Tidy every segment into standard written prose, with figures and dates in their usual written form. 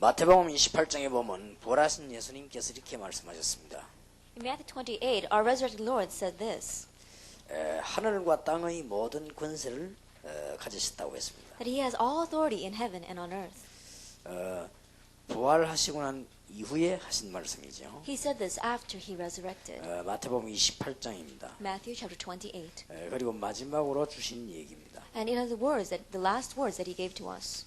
마태복음 28장에 보면 부활하신 예수님께서 이렇게 말씀하셨습니다. In Matthew 28, our resurrected Lord said this, 하늘과 땅의 모든 권세를 가지셨다고 했습니다. that he has all authority in heaven and on earth. 부활하시고 난 이후에 하신 말씀이죠. He said this after he resurrected. 마태복음 28장입니다. Matthew chapter 28. 그리고 마지막으로 주신 얘기입니다. And in other words, that the last words that he gave to us.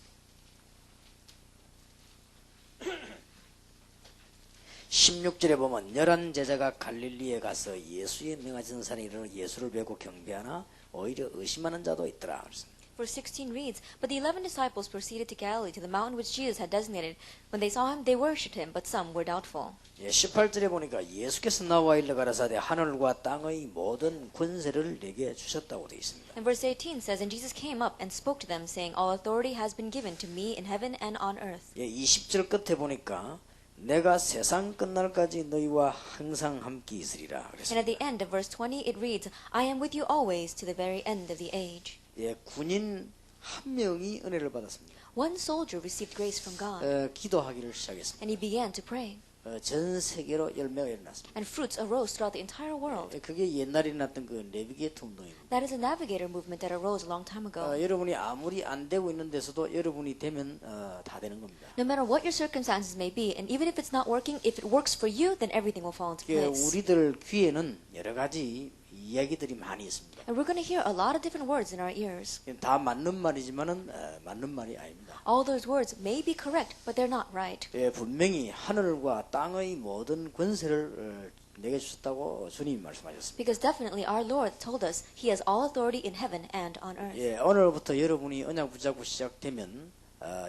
16절에 보면 11 제자가 갈릴리에 가서 예수의 명하신 산에 이르러 예수를 뵈고 경배하나 오히려 의심하는 자도 있더라. 그랬습니다. Verse 16 reads, But the 11 disciples proceeded to Galilee, to the mountain which Jesus had designated. When they saw him, they worshipped him, but some were doubtful. 18절에 보니까 예수께서 나와 일러 가라사대 하늘과 땅의 모든 권세를 내게 주셨다고 되어 있습니다. And verse 18 says, And Jesus came up and spoke to them, saying, All authority has been given to me in heaven and on earth. 20절 끝에 보니까 내가 세상 끝날까지 너희와 항상 함께 있으리라. And at the end of verse 20, it reads, I am with you always to the very end of the age. 군인 한 명이 은혜를 받았습니다. One soldier received grace from God, 기도하기를 시작했습니다. and he began to pray. 전 세계로 열매가 일어났습니다. And fruits arose throughout the entire world. 그게 옛날에 났던 그 내비게이터 운동입니다. That is a navigator movement that arose a long time ago. 여러분이 아무리 안 되고 있는 데서도 여러분이 되면 다 되는 겁니다. No matter what your circumstances may be, and even if it's not working, if it works for you, then everything will fall into place. 우리들 귀에는 여러 가지 이야기들이 많이 있습니다. And we're going to hear a lot of different words in our ears. 다 맞는 말이지만은 맞는 말이 아닙니다. All those words may be correct, but they're not right. 분명히 하늘과 땅의 모든 권세를 내게 주셨다고 주님이 말씀하셨습니다. Because definitely our Lord told us He has all authority in heaven and on earth. 오늘부터 여러분이 언약 붙잡고 시작되면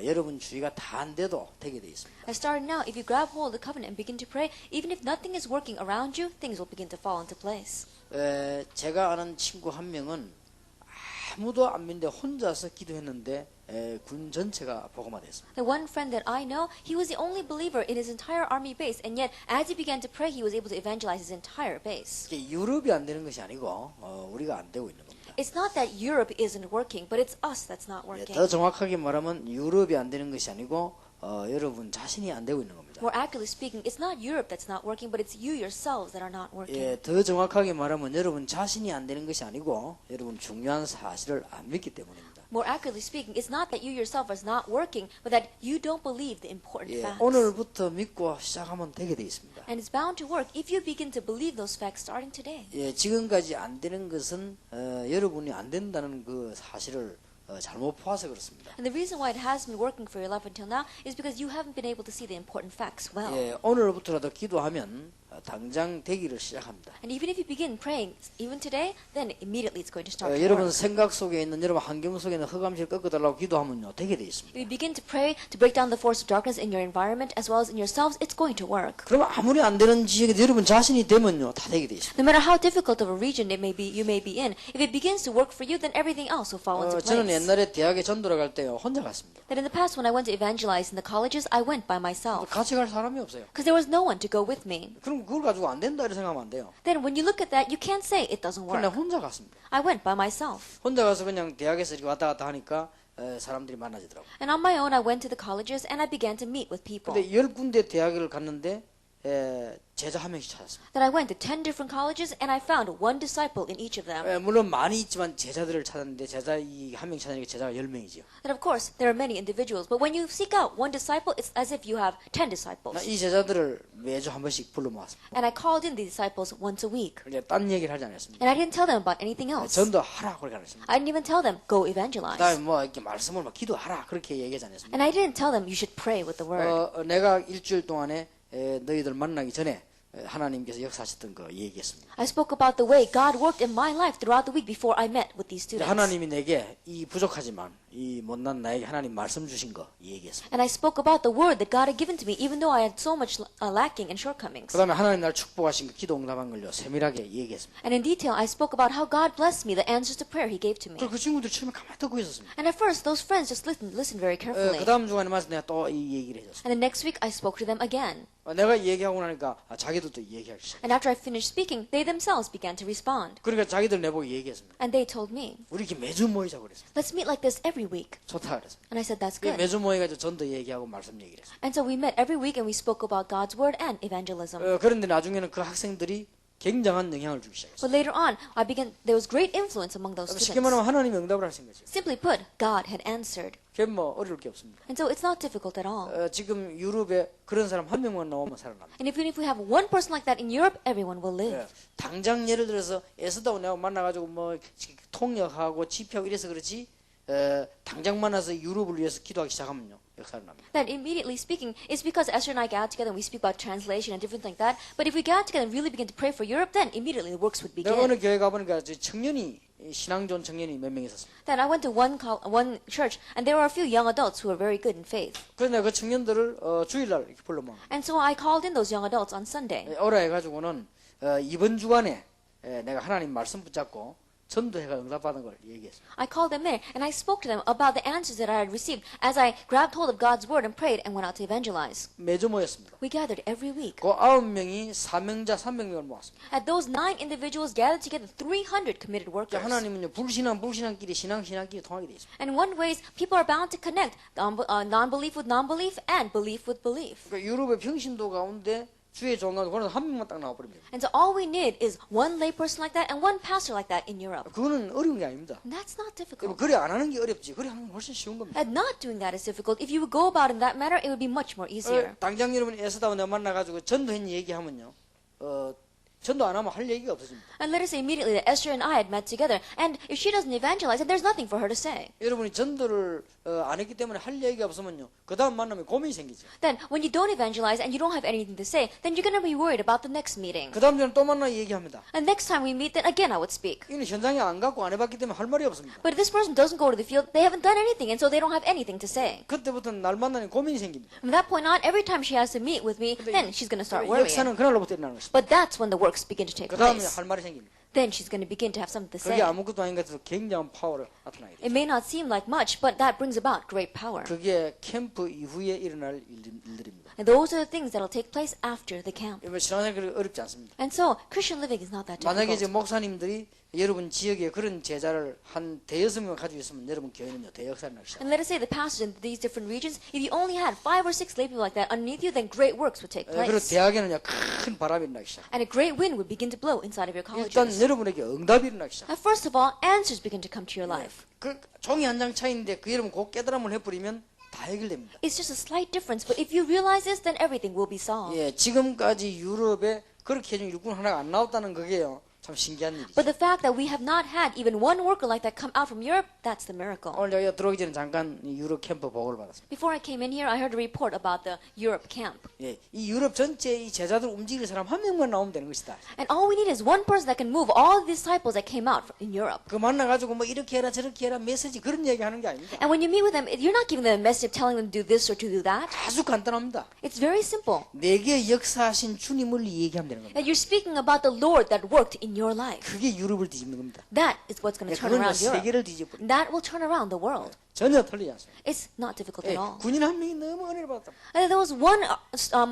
여러분 주의가 다 안 돼도 되게 돼 있습니다. I started now. If you grab hold of the covenant and begin to pray, even if nothing is working around you, things will begin to fall into place. 제가 아는 친구 한 명은 아무도 안 믿는데 혼자서 기도했는데 군 전체가 복음화됐습니다. The one friend that I know, he was the only believer in his entire army base, and yet as he began to pray, he was able to evangelize his entire base. 유럽이 안 되는 것이 아니고 우리가 안 되고 있는 겁니다. It's not that Europe isn't working, but it's us that's not working. 더 정확하게 말하면 유럽이 안 되는 것이 아니고 여러분 자신이 안 되고 있는 겁니다. More accurately speaking, it's not Europe that's not working, but it's you yourselves that are not working. 더 정확하게 말하면 여러분 자신이 안 되는 것이 아니고 여러분 중요한 사실을 안 믿기 때문입니다. More accurately speaking, it's not that you yourself are not working, but that you don't believe the important facts. 오늘부터 믿고 시작하면 되게 돼 있습니다. And it's bound to work if you begin to believe those facts starting today. 지금까지 안 되는 것은 여러분이 안 된다는 그 사실을 잘못 봐서 그렇습니다. And the reason why it has been working for your life until now is because you haven't been able to see the important facts well. 오늘부터라도 기도하면 당장 되기를 시작합니다. And even if you begin praying, even today, then immediately it's going to start to 여러분 work. 생각 속에 있는 여러분 환경 속에 있는 흑암실 꺾어달라고 기도하면요 되게 돼 있습니다. If you begin to pray to break down the force of darkness in your environment as well as in yourselves, it's going to work. 그럼 아무리 안 되는 지역에 여러분 자신이 되면요 다 되게 돼 있습니다. No matter how difficult of a region you may be in, if it begins to work for you, then everything else will fall into 저는 place. 옛날에 대학에 전도를 갈 때요 혼자 갔습니다. That in the past, when I went to evangelize in the colleges, I went by myself 같이 갈 사람이 없어요. because there was no one to go with me. 그럼 그걸 가지고 안 된다 이렇게 생각하면 안 돼요. Then when you look at that, you can't say it doesn't 그냥 work. 혼자 갔습니다. I went by myself. 혼자 가서 그냥 대학에서 이렇게 왔다 갔다 하니까 사람들이 많아지더라고요. And on my own, I went to the colleges and I began to meet with people. 근데 10군데 대학을 갔는데 제자 한 명씩 찾았습니다. Then I went to 10 different colleges and I found one disciple in each of them. 물론 많이 있지만 제자들을 찾았는데 제자 이 한 명 찾으니까 제자가 10명이죠. And of course, there are many individuals, but when you seek out one disciple, it's as if you have 10 disciples. 이 제자들을 매주 한 번씩 불러 모았습니다. And I called in these disciples once a week. 이제 딴 얘기를 하지 않았습니다. And I didn't tell them about anything else. 전도하라 그렇게 안 했습니다. I didn't even tell them, go evangelize. 그다음에 뭐 이렇게 말씀을 막 기도하라 그렇게 얘기하지 않았습니다. And I didn't tell them, you should pray with the word. 내가 일주일 동안에 너희들 만나기 전에 하나님께서 역사하셨던 거 얘기했습니다. I spoke about the way God worked in my life throughout the week before I met with these students. 하나님이 내게 이 부족하지만 이 못난 나에게 하나님 말씀 주신 거 얘기했습니다. And I spoke about the word that God had given to me, even though I had so much lacking and shortcomings. 그다음에 하나님 날 축복하신 거 기도 응답한 걸요 세밀하게 얘기했습니다. And in detail, I spoke about how God blessed me, the answers to prayer He gave to me. 그 친구들 처음에 가만히 듣고 있었습니다. And at first, those friends just listened very carefully. 그다음 주간에 맞서 내가 또 이 얘기를 해줬습니다. And the next week, I spoke to them again. 내가 얘기하고 나니까 자기들도 얘기하기 시작. And after I finished speaking, they themselves began to respond. 그러니까 자기들 내보고 얘기했습니다. And they told me, 우리 이렇게 매주 모이자고 그랬어요. let's meet like this every week. 좋다 그랬어요. And I said, that's good. 매주 모여가지고 전도 얘기하고 말씀 얘기를 했어요. And so we met every week and we spoke about God's word and evangelism. 그런데 나중에는 그 학생들이 굉장한 영향을 주기 시작했어요. But later on, there was great influence among those 쉽게 students. 말하면 하나님이 응답을 하신 거죠. Simply put, God had answered. 그게 뭐 어려울 게 없습니다. And so it's not difficult at all. 지금 유럽에 그런 사람 한 명만 나오면 살아납니다. And even if we have one person like that in Europe, everyone will live. 당장 예를 들어서 에스다고 내가 만나가지고 뭐 통역하고 집회하고 이래서 그렇지 당장 만나서 유럽을 위해서 기도하기 시작하면요 역사를 납니다. That immediately speaking is because Esther and I get out together and we speak about translation and different things like that. But if we get out together and really begin to pray for Europe, then immediately the works would 내가 begin. 어느 교회 가보니까 청년이 신앙 좋은 청년이 몇 명 있었습니다. Then I went to one church and there were a few young adults who were very good in faith. 그래서 내가 그 청년들을 주일날 이렇게 불러모아. And so I called in those young adults on Sunday. 오라 해가지고는 이번 주간에 내가 하나님 말씀 붙잡고 전도회가 응답받은 걸 얘기했어요. I called them there and I spoke to them about the answers that I had received as I grabbed hold of God's word and prayed and went out to evangelize. 매주 모였습니다. We gathered every week. 그 9명이 사명자 300명을 모았습니다. At those 9 individuals gathered together, 300 committed workers. 하나님은요 불신앙끼리 신앙끼리 통하게 돼 있습니다. And in one ways, people are bound to connect non-belief with non-belief and belief with belief. 그러니까 유럽의 평신도 가운데 주의 종가 그런 한 명만 딱 나와버립니다. And so all we need is one layperson like that and one pastor like that in Europe. 그거는 어려운 게 아닙니다. And that's not difficult. 그래 안 하는 게 어렵지. 그래 하는 게 훨씬 쉬운 겁니다. And not doing that is difficult. If you would go about it in that manner, it would be much more easier. 당장 여러분 에스다와 내가 만나가지고 전도했니 얘기하면요. 전도 안 하면 할 얘기가 없어집니다. And let us say immediately that Esther and I had met together, and if she doesn't evangelize, then there's nothing for her to say. 여러분이 전도를 안 했기 때문에 할 얘기가 없으면요. 그 다음 만나면 고민이 생기죠. Then when you don't evangelize and you don't have anything to say, then you're going to be worried about the next meeting. 그 다음 주에 또 만나 얘기합니다. And next time we meet, then again I would speak. 이는 현장에 안 갖고 안 해봤기 때문에 할 말이 없습니다. But if this person doesn't go to the field, they haven't done anything, and so they don't have anything to say. 그때부터는 날 만나면 고민이 생깁니다. From that point on, every time she has to meet with me, then she's going to start worrying. 역사는 그날로부터 일어나는 것입니다. But that's when the works begin to take 그 다음에 place. 할 말이 생깁니다. Then she's going to begin to have something to 그게 say. 아무것도 아닌 것 같아서 굉장한 파워를 나타나게 돼요. It may not seem like much, but that brings about great power. 그게 캠프 이후에 일어날 일들입니다. And those are the things that will take place after the camp. 이번 신앙생활이 어렵지 않습니다. And so, Christian living is not that 만약에 이제 difficult. 목사님들이 여러분 지역에 그런 제자를 한 대여섯 명 가지고 있으면 여러분 교회는요 대역사를 나기 시작합니다. And let us say the pastors in these different regions, if you only had 5 or 6 lay people like that underneath you, then great works would take 그리고 place. 대학에는요 큰 바람이 일어나기 시작. And a great wind would begin to blow inside of your 일단 colleges. 여러분에게 응답이 일어나기 시작. First of all, answers begin to come to your life. 그 종이 한 장 차이인데 그 여러분 곧 깨달음을 해버리면 다 해결됩니다. It's just a slight difference, but if you realize this, then everything will be solved. 예, 지금까지 유럽에 그렇게 해준 일꾼 하나가 안 나왔다는 그게요. 참 신기한 일이죠. But the fact that we have not had even one worker like that come out from Europe, that's the miracle. 오늘 제가 들어오기 전에 잠깐 이 유럽 캠프 보고를 받았습니다. Before I came in here, I heard a report about the Europe camp. 예, 이 유럽 전체 이 제자들 움직일 사람 한 명만 나오면 되는 것이다. And all we need is one person that can move all the disciples that came out in Europe. 그 만나가지고 뭐 이렇게 해라 저렇게 해라 메시지 그런 얘기 하는 게 아닙니다. And when you meet with them, you're not giving them a message telling them to do this or to do that. 아주 간단합니다. It's very simple. 내게 역사하신 주님을 얘기하면 되는 겁니다. That you're speaking about the Lord that worked in your life. 그게 유럽을 뒤집는 겁니다. That is what's going to turn 그건 around Europe. 세계를 뒤집어. That will turn around the world. 전혀 틀리지 않습니다. It's not difficult 예, at all. 군인 한 명이 너무 은혜를 받았다. And there was one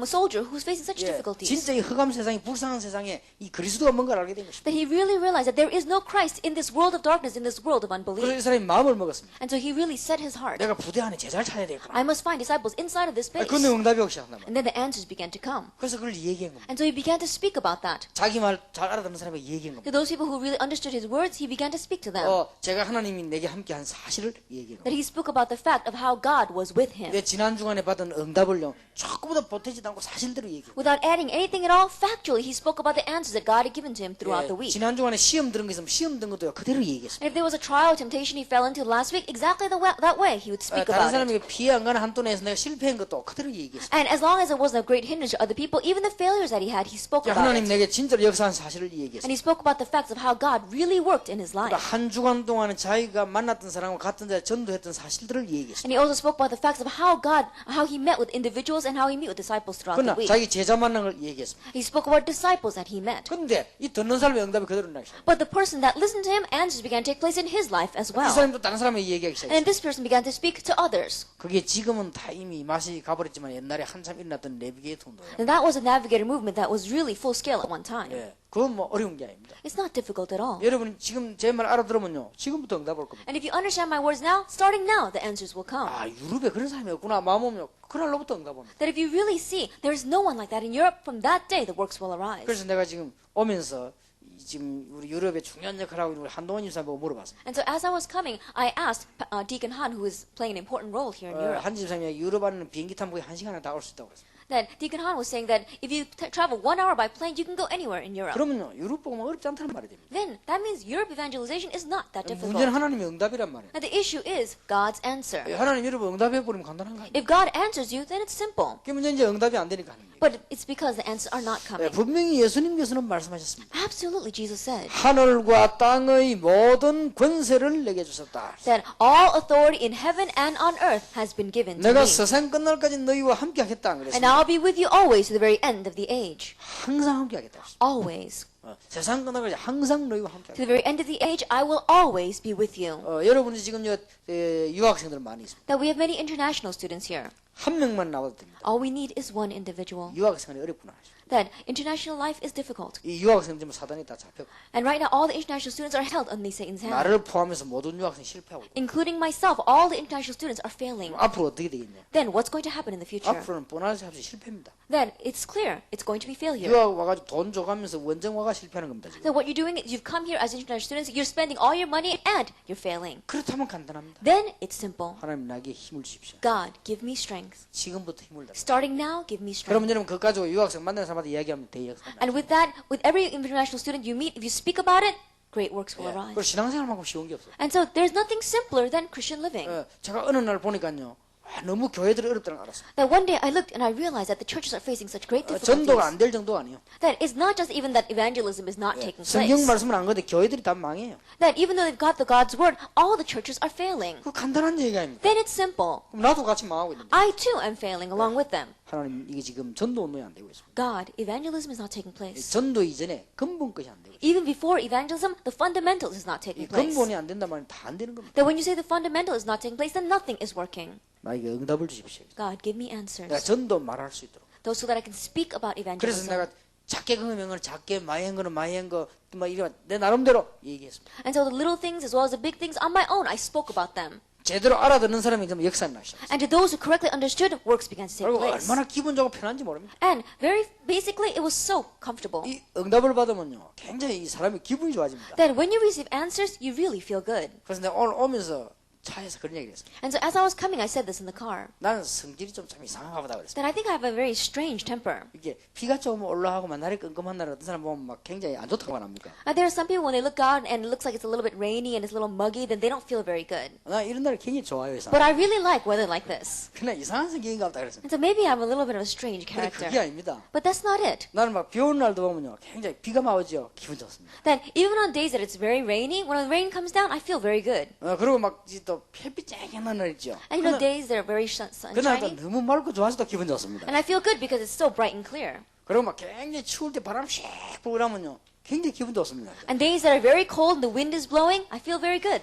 soldier who's facing such 예, difficulties 진짜 이 흑암 세상이 불쌍한 세상에 이 그리스도가 뭔가를 알게 된 것입니다. that he really realized that there is no Christ in this world of darkness, in this world of 그래서 unbelief. 이 사람이 마음을 먹었습니다. And so he really set his heart. 내가 부대 안에 제자를 찾아야 되겠구나. I must find disciples inside of this space. 그런데 응답이 오기 시작한단 말이에요. And then the answers began to come. 그래서 그걸 얘기한 겁니다. And so he began to speak about that. 자기 말 잘 알아듣는 사람에게 얘기한 겁니다. To those people who really understood his words, he began to speak to them. 제가 하나님이 내게 함께한 사실을 얘기한 That 겁니다. he spoke about the fact of how God was with him. 내 지난 주간에 받은 응답을요 조금도 보태지도 않고 사실대로 얘기해요. Without adding anything at all, factually, he spoke about the answers that God had given to him throughout the week. 지난 주간에 시험 들은 거 있으면 시험 든 것도요 그대로 얘기했어요. And if there was a trial or temptation he fell into last week, exactly that way he would speak 다른 about it. 사람에게 피해 안 가는 한도 내에서 내가 실패한 것도 그대로 얘기했어요. And as long as it wasn't a great hindrance to other people, even the failures that he had, he spoke about 하나님 it. 내게 진짜로 역사한 사실을 얘기했어요. And he spoke about the facts of how God really worked in his 그러니까 life. 한 주간 동안은 자기가 만났던 사람과 같은 자에 전도해 행동했던 사실들을 얘기했습니다. And he also spoke about the facts of how he met with individuals and how he met with disciples throughout the 그러나 week. 자기 제자 만난 걸 얘기했습니다. He spoke about disciples that he met. 근데 이 듣는 사람의 응답이 그대로 나기 시작합니다. But the person that listened to him, answers began to take place in his life as 이 well. 사람도 다른 사람에게 얘기하기 And 시작했습니다. then this person began to speak to others. 그게 지금은 다 이미 맛이 가버렸지만 옛날에 한참 일어났던 내비게이터 운동이에요. And that was a navigator movement that was really full scale at one time. 예, 그건 뭐 어려운 게 아닙니다. It's not difficult at all. 여러분 지금 제 말 알아들으면요, 지금부터 응답 올 겁니다. And if you understand my words now, starting now, the answers will come. 아, 유럽에 그런 사람이 없구나 마음 오면 그날로부터 응답 옵니다. That if you really see there is no one like that in Europe, from that day the works will arise. 그래서 내가 지금 오면서 지금 우리 유럽에 중요한 역할을 하고 있는 우리 한동원 집사 보고 물어봤습니다. And so as I was coming, I asked Deacon Han, who is playing an important role here in Europe, 한 집사님이 유럽 안에는 비행기 타면 거의 1시간에 다 올 수 있다고 그랬습니다. that Deacon Han was saying that if you travel 1 hour by plane, you can go anywhere in Europe. 그러면요, 유럽 보면 어렵지 않다는 말이 됩니다. Then that means Europe evangelization is not that 문제는 difficult. 하나님의 응답이란 말이에요. And the issue is God's answer. 하나님 여러분 응답해버리면 간단한 거 아니에요. If God answers you, then it's simple. 그 문제는 이제 응답이 안 되니까 하는 거예요. But it's because the answers are not coming. 분명히 예수님께서는 말씀하셨습니다. Absolutely, Jesus said 하늘과 땅의 모든 권세를 내게 주셨다. that all authority in heaven and on earth has been given to 내가 me. 세상 끝날까지 너희와 함께 하겠다. And 그랬습니다. I'll be with you always to the very end of the age. 항상 함께 하겠다. Always. 세상 끝날까지 항상 너희와 함께 To 하겠다. the very end of the age, I will always be with you. 여러분이 지금 유학생들 많이 있습니다. That we have many international students here. 한 명만 나와도 됩니다. All we need is one individual. 유학생활이 어렵구나. That international life is difficult. 이 유학생들 지금 사단이 다 잡혔고 And right now, all the international students are held under Satan's hand. 나를 포함해서 모든 유학생 실패하고 있고 Including myself, all the international students are failing. 앞으로 어떻게 되겠냐? Then what's going to happen in the future? 앞으로는 뻔하지 없이 실패입니다. Then it's clear. It's going to be failure. 유학 와가지고 돈 줘가면서 원정 와가 실패하는 겁니다. 지금. So what you're doing is you've come here as international students, you're spending all your money and you're failing. 그렇다면 간단합니다. Then it's simple. 하나님 나에게 힘을 주십시오. God, give me strength. 지금부터 힘을 다. Starting now, give me strength. 그러면 여러분 그거 가지고 유학생 만나는 사람한테 이야기하면 대역사. And with that, with every international student you meet, if you speak about it, great works will 그리고 arise. 신앙생활만큼 쉬운 게 없어요. And so there's nothing simpler than Christian living. 제가 어느 날 보니까요, 너무 교회들이 어렵다는 걸 알았어요. That one day I looked and I realized that the churches are facing such great 전도가 difficulties. 안 될 정도가 아니에요. That it's not just even that evangelism is not taking 성경 place. 말씀을 안 건데 교회들이 다 망해요. That even though they've got the God's word, all the churches are failing. 그 간단한 얘기가 아닙니까? Then it's simple. 그럼 나도 같이 망하고 있는데. I too am failing along with them. 하나님 이게 지금 전도 운동이 안 되고 있습니다. God, evangelism is not taking place. 전도 이전에 근본 것이 안 되고 있습니다. Even before evangelism, the fundamentals is not taking 이 place. 근본이 안 된단 말은 다 안 되는 겁니다. That when you say the fundamental is not taking place, then nothing is working. 나에게 응답을 주십시오. God, give me 내가 answers. 전도 말할 수 있도록. Those so that I can speak about 그래서 evangelism. 내가 작게 긍으면 건 작게, 많이 한 거는 많이 한 거, 막 이런 내 나름대로 얘기했습니다. And so the little things as well as the big things on my own, I spoke about them. 제대로 알아듣는 사람이 그럼 역사를 나시죠. And to those who correctly understood, works began to take 그리고 place. 얼마나 기분 좋고 편한지 모릅니다. And very basically, it was so comfortable. 이 응답을 받으면요, 굉장히 이 사람이 기분이 좋아집니다. That when you receive answers, you really feel good. 그래서 내가 오늘 오면서 차에서 그런 얘기를 했어요. And so as I was coming, I said this in the car. 나는 성질이 좀 참 이상한가 보다 그랬어요. That I think I have a very strange temper. 이게 비가 조금 올라가고 날이 끔끔한 날 어떤 사람 보면 막 굉장히 안 좋다고 합니까? There are some people when they look out and it looks like it's a little bit rainy and it's a little muggy, then they don't feel very good. 나 이런 날이 굉장히 좋아요. 이상. But I really like weather like this. 그냥 이상한 성격인가 보다 그랬어요. And so maybe I have a little bit of a strange 근데 character. 그게 아닙니다. But that's not it. 나는 막 비 오는 날도 보면요, 굉장히 비가 막 오죠. 기분 좋습니다. That even on days that it's very rainy, when the rain comes down, I feel very good. 그리고 막 또 햇빛 쨍쨍한 날 있죠. And you know, days that are very 그날 또 sunshiny. 너무 맑고 좋아서 또 기분 좋습니다. And I feel good because it's so bright and clear. 그리고 막 굉장히 추울 때 바람 씩 불고 그러면요, 굉장히 기분 좋습니다. And days that are very cold and the wind is blowing, I feel very good.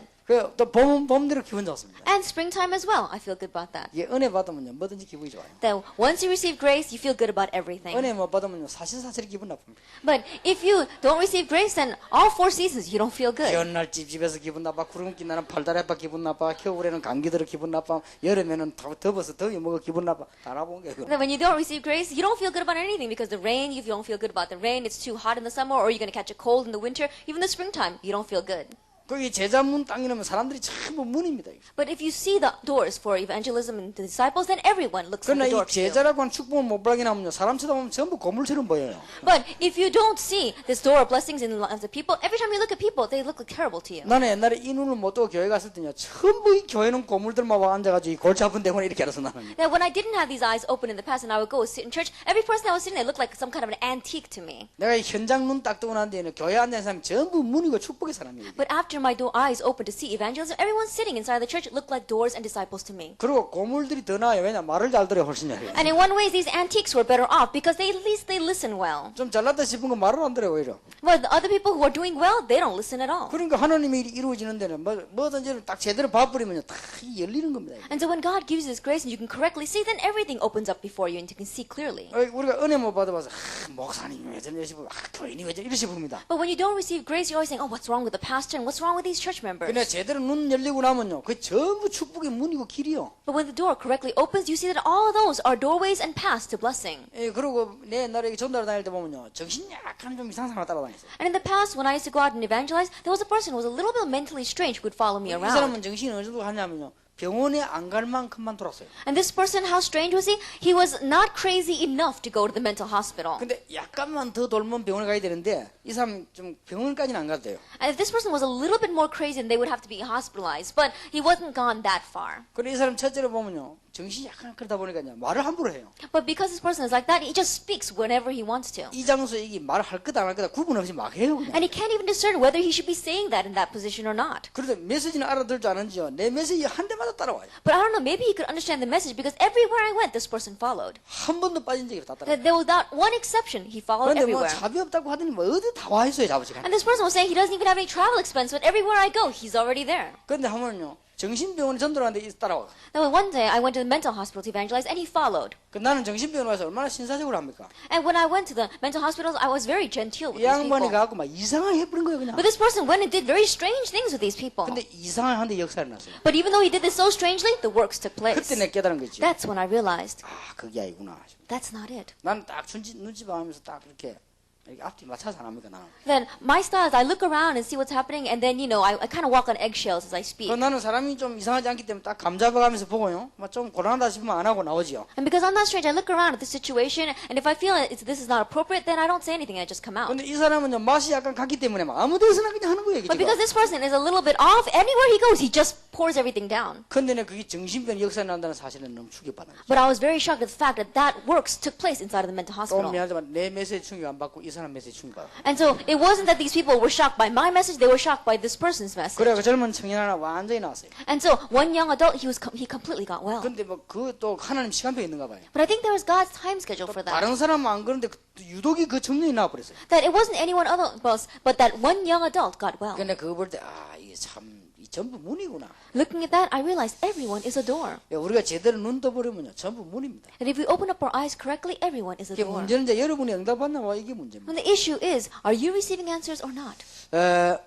또 봄은 봄대로 기분 좋습니다. And springtime as well, I feel good about that. 이게 은혜 받으면요, 뭐든지 기분이 좋아요. That once you receive grace, you feel good about everything. 은혜 못 받으면요, 사실사실이 기분 나쁩니다. But if you don't receive grace, then all 4 seasons you don't feel good. 겨울날 집집에서 기분 나빠, 구름기 나는 팔다리아파 기분 나빠, 겨울에는 감기 들어 기분 나빠, 여름에는 더워서 더위 먹어 기분 나빠. 다 나본 게 그거. Then when you don't receive grace, you don't feel good about anything because the rain, if you don't feel good about the rain, it's too hot in the summer, or you're going to catch a cold in the winter. Even the springtime, you don't feel good. 거기 제자문 땅 이러면 사람들이 전부 문입니다. But if you see the doors for evangelism and the disciples, then everyone looks at 그러나 the door 이 to you. 제자라고 하는 축복을 못 받게 나면요, 사람 쳐다보면 전부 고물처럼 보여요. But if you don't see this door of blessings in the lives of people, every time you look at people, they look like terrible to you. 나는 옛날에 이 눈을 못 뜨고 교회 갔을 때요, 전부 이 교회는 고물들만 와 앉아가지고 이 골치 아픈 데문에 이렇게 알아서 나는. Now, when I didn't have these eyes open in the past and I would go sit in church, every person that was sitting there looked like some kind of an antique to me. 내가 이 현장 눈 딱 뜨고 난 뒤에는 교회 앉아있는 사람이 전부 문이고 축복의 사람이에요. But after after my eyes opened to see evangelism, everyone sitting inside the church looked like doors and disciples to me. 그리고 고물들이 더 나아요. 왜냐 말을 잘 들어요 훨씬 잘해요. And in one way, these antiques were better off because at least they listen well. 좀 잘났다 싶은 건 말을 안 들어요 오히려. But the other people who are doing well, they don't listen at all. 그러니까 하나님의 일이 이루어지는 데는 뭐든지 딱 제대로 봐버리면 다 열리는 겁니다. And so when God gives you this grace and you can correctly see, then everything opens up before you and you can see clearly. 우리가 은혜 못 받아봐서 목사님 왜 저래 이러시 부르고 교인이 왜 저래 이러시 부릅니다. But when you don't receive grace, you're always saying, oh, what's wrong with the pastor and what's wrong with these church members? 근데 제대로 눈 열리고 나면요, 그 전부 축복의 문이고 길이요. But when the door correctly opens, you see that all those are doorways and paths to blessing. 예, 그리고 내 옛날에 전도를 다닐 때 보면요, 정신이 약간 좀 이상한 사람 따라다녔어요. And in the past, when I used to go out and evangelize, there was a person who was a little bit mentally strange who would follow me 이 around. 사람은 정신이 어느 정도 하냐면요, 병원에 안 갈 만큼만 돌았어요. And this person, how strange was he? He was not crazy enough to go to the mental hospital. 근데 약간만 더 돌면 병원에 가야 되는데 이 사람 좀 병원까지는 안 가도 돼요. And if this person was a little bit more crazy, then they would have to be hospitalized. But he wasn't gone that far. 그런데 이 사람 첫째로 보면요, 정신이 약간 그러다 보니까요, 말을 함부로 해요. But because this person is like that, he just speaks whenever he wants to. 이 장소에 이게 말을 할 거다 안 할 거다 구분 없이 막 해요. 그냥. And he can't even discern whether he should be saying that in that position or not. 그런데 메시지는 알아들 줄 아는지요. 내 메시지 한 대마다 따라와요. But I don't know, maybe he could understand the message because everywhere I went, this person followed. 한 번도 빠진 적이 없다. 따라와요. That there was not one exception, he followed 그런데 뭐 everywhere. 자비 없다고 하더니 뭐 어디 다 와 있어요, 자부지가. And this person was saying he doesn't even have any travel expense, but everywhere I go, he's already there. 그런데 한 번은요, 정신병원에 전도를 하는데 따라와. Now, one day I went to the mental hospital to evangelize, and he followed. 그 나는 정신병원 와서 얼마나 신사적으로 합니까? And when I went to the mental hospitals, I was very genteel with 이 these 양반이 people. 가고 막 이상하게 해버린 거예요, 그냥. But this person went and did very strange things with these people. 근데 이상한데 역사를 났어요. But even though he did this so strangely, the works took place. 그때 내가 깨달은 거지. That's when I realized, 아, 그게 아니구나. that's not it. 나는 딱 눈치 봐가면서 딱 그렇게 이렇게 앞뒤 맞춰서 안 합니까, 나는. Then my style is I look around and see what's happening, and then, I kind of walk on eggshells as I speak. 나는 사람이 좀 이상하지 않기 때문에 딱 감잡아가면서 보고요. 막 좀 곤란하다 싶으면 안 하고 나오지요. And because I'm not strange, I look around at the situation, and if I feel this is not appropriate, then I don't say anything, I just come out. 근데 이 사람은요, 맛이 약간 갔기 때문에 막 아무 데서나 그냥 하는 거예요, But 지금. because this person is a little bit off, anywhere he goes, he just pours everything down. 근데 내가 그게 정신병 역사에 난다는 사실은 너무 충격받는 거죠. But I was very shocked at the fact that works took place inside of the mental 또 hospital. 미안하지만 내 메시지 충격 안 받고 이 사람 메시지 충격 받아. And so it wasn't that these people were shocked by my message, they were shocked by this person's message. 그래 그 젊은 청년 하나 완전히 나왔어요. And so one young adult, he completely got well. 근데 뭐 그것도 하나님 시간표에 있는가 봐요. But I think there was God's time schedule for that. 다른 사람은 안 그런데 유독이 그 청년이 나와버렸어요. That it wasn't anyone else, but that one young adult got well. 근데 그거 볼 때 아 이게 참 전부 문이구나. Looking at that, I realized everyone is a door. 우리가 제대로 눈 떠버리면요 전부 문입니다. And if we open up our eyes correctly, everyone is a 이게 door. 문제는 이제 여러분이 응답받나 봐 이게 문제입니다. And the issue is, are you receiving answers or not?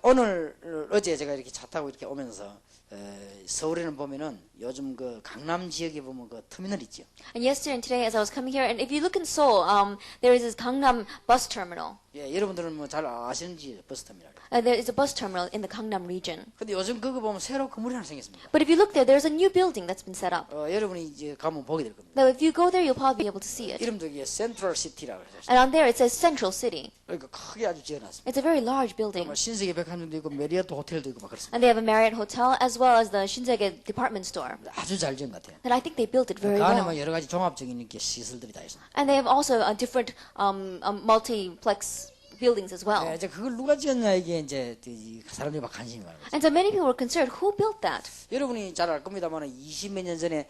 오늘 어제 제가 이렇게 차 타고 이렇게 오면서 서울에는 보면은 요즘 그 강남 지역에 보면 그 터미널 있죠. And yesterday and today, as I was coming here, and if you look in Seoul, there is this Gangnam bus terminal. 예, 여러분들은 뭐 잘 아시는지 버스 터미널. There is a bus terminal in the Gangnam region. 근데 요즘 그거 보면 새로 건물이 하나 생겼습니다. But if you look there, there's a new building that's been set up. 여러분이 이제 가면 보게 될 겁니다. Now, if you go there, you'll probably be able to see it. 이름도 이게 센트럴 시티라고 해서 And on there, it says Central City. 그러니까 크게 아주 지어놨습니다. It's a very large building. 뭐 신세계 백화점도 있고 메리어트 호텔도 있고 막 그렇습니다. And they have a Marriott hotel as well as the Shinsegae department store. 아주 잘 지은 것 같아요. And I think they built it very 그 안에 well. 뭐 여러 가지 종합적인 이렇게 시설들이 다 있습니다. And they have also different multiplex buildings as well. 이제 그걸 누가 지었냐 이게 이제 사람들이 막 관심이 많아요. And so many people were concerned, who built that? 여러분이 잘 알 겁니다만 20몇 년 전에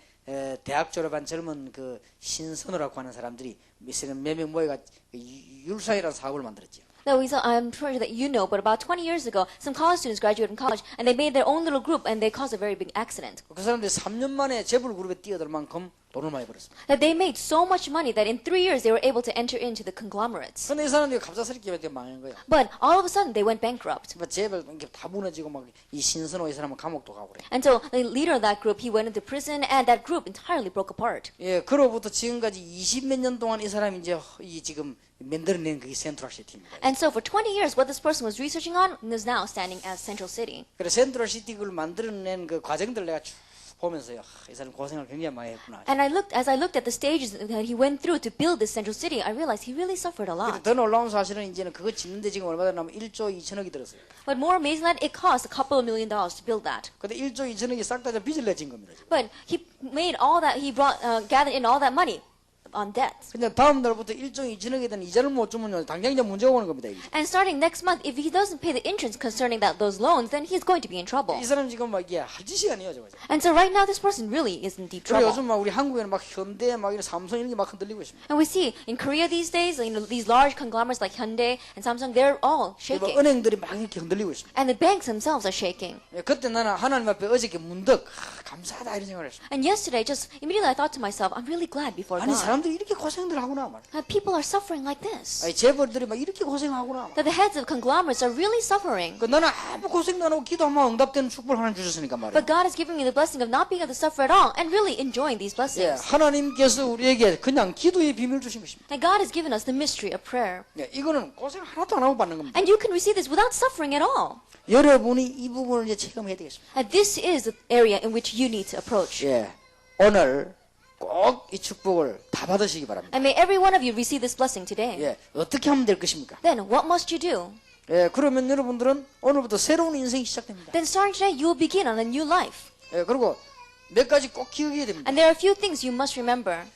대학 졸업한 젊은 그 신선호라고 하는 사람들이 몇 명 모여가 율사이라는 사업을 만들었죠. Now, I'm sure that you know, but about 20 years ago, some college students graduated from college, and they made their own little group, and they caused a very big accident. 그 사람들이 3년 만에 재벌 그룹에 뛰어들 만큼 돈을 많이 벌었습니다. That they made so much money that in 3 years they were able to enter into the conglomerates. 근데 이 사람들이 갑작스럽게 이렇게 망한 거예요. But all of a sudden, they went bankrupt. 뭐 재벌 이렇게 다 무너지고 막 이 신선호 이 사람은 감옥도 가고 그래. And so the leader of that group, he went into prison, and that group entirely broke apart. 예, 그로부터 지금까지 20몇 년 동안 이 사람이 이제 이 지금 만들어낸 그게 센트럴 시티입니다. And so for 20 years, what this person was researching on is now standing as Central City. 그래서 센트럴 시티 그걸 만들어낸 그 과정들 내가 쭉 보면서요, 이 사람 고생을 굉장히 많이 했구나. And as I looked at the stages that he went through to build this Central City, I realized he really suffered a lot. 더 놀라운 사실은 이제는 그거 짓는데 지금 얼마 들었냐면 1조 2천억이 들었어요. But more amazing than that, it cost a couple of $1 million to build that. 근데 1조 2천억이 싹 다 빚을 내진 겁니다. 지금. But he made all that, he gathered in all that money on debt. 그냥 다음 날부터 일정이 지나게 되는 이자를 못 주면요, 당장 이제 문제가 오는 겁니다. 이게. And starting next month, if he doesn't pay the interest concerning those loans, then he's going to be in trouble. 이 사람 지금 막 이게 할 짓이 아니에요, 저거. And so right now, this person really is in deep 그리고 trouble. 요즘 막 우리 한국에는 막 현대, 막 이런 삼성 이런 게 막 흔들리고 있습니다. And we see in Korea these days, these large conglomerates like Hyundai and Samsung, they're all 뭐 shaking. 은행들이 막 이렇게 흔들리고 있습니다. And the banks themselves are shaking. 예, 그때 나는 하나님 앞에 어저께 문득 감사하다 이런 생각을 했습니다. And yesterday, just immediately I thought to myself, I'm really glad before 아니 God. 사람들이 이렇게 고생들 하구나 말. People are suffering like this. 아니 재벌들이 막 이렇게 고생하구나. That the heads of conglomerates are really suffering. 그 나는 아무 고생도 안 하고 기도하면 응답되는 축복을 하나님 주셨으니까 말이야. But God is giving me the blessing of not being able to suffer at all and really enjoying these 예, blessings. 하나님께서 우리에게 그냥 기도의 비밀 주신 것입니다. And God has given us the mystery of prayer. 예, 이거는 고생 하나도 안 하고 받는 겁니다. And you can receive this without suffering at all. 여러분이 이 부분을 이제 체험해야 되겠습니다. And this is the area in which you need to approach. 예, 오늘 꼭 이 축복을 다 받으시기 바랍니다. And may every one of you receive this blessing today. 예, 어떻게 하면 될 것입니까? Then what must you do? 예, 그러면 여러분들은 오늘부터 새로운 인생이 시작됩니다. Then starting today, you will begin on a new life. 예, 그리고 몇 가지 꼭 기억해야 됩니다. And there are a few things you must remember.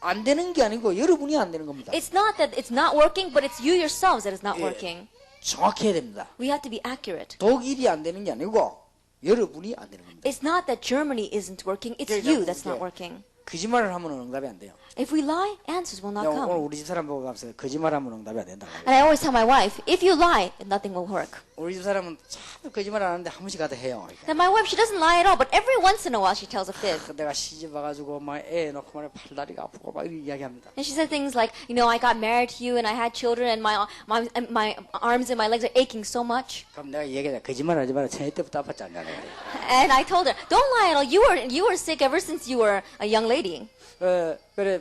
안 되는 게 아니고 여러분이 안 되는 겁니다. It's not that it's not working, but it's you yourselves that is not 예. working. 정확해야 됩니다. We have to be accurate. 독일이 안 되는 게 아니고 여러분이 안 되는 겁니다. It's not that Germany isn't working, it's you that's not working. 거짓말을 하면 응답이 안 돼요. If we lie, answers will not 오늘 come. 우리 집 사람 보고 가면서 거짓말하면 응답이 안 된다고. And I always tell my wife, if you lie, nothing will work. 우리 집 사람은 참 거짓말 안 하는데 한 번씩 가다 해요. Then my wife, she doesn't lie at all, but every once in a while she tells a fib. 내가 시집 와가지고 막 애 놓고 막 팔다리가 아프고 막 이런 이야기합니다. And she said things like, I got married to you and I had children and my arms and my legs are aching so much. 그럼 내가 얘기하자. 거짓말하지 마라. 생일 때부터 아팠지 않냐. And I told her, don't lie at all. You were sick ever since you were a young lady. 그래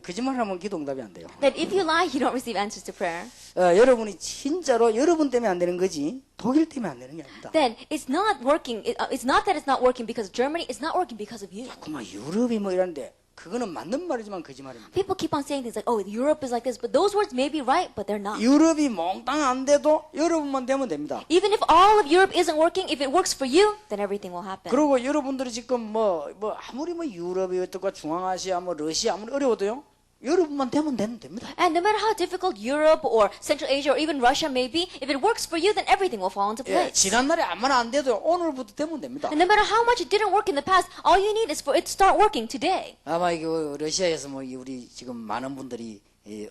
거짓말하면 기도 응답이 안 돼요. That if you lie, you don't receive answers to prayer. 여러분이 진짜로 여러분 때문에 안 되는 거지 독일 때문에 안 되는 게 아닙니다. Then it's not working. It's not that it's not working because of Germany. It's not working because of you. 그만 유럽이 뭐 이런데 그거는 맞는 말이지만 거짓말입니다. People keep on saying things like, oh, Europe is like this, but those words may be right, but they're not. 유럽이 몽땅 안 돼도 여러분만 되면 됩니다. Even if all of Europe isn't working, if it works for you, then everything will happen. 그리고 여러분들이 지금 뭐 아무리 뭐 유럽이 어떻고 중앙아시아 뭐 러시아 아무리 어려워도요. 여러분만 되면 됩니다. And no matter how difficult Europe or Central Asia or even Russia may be, if it works for you, then everything will fall into 예, place. 지난날에 아무나 안 돼도 오늘부터 되면 됩니다. And no matter how much it didn't work in the past, all you need is for it to start working today. 아마 이거 러시아에서 뭐 우리 지금 많은 분들이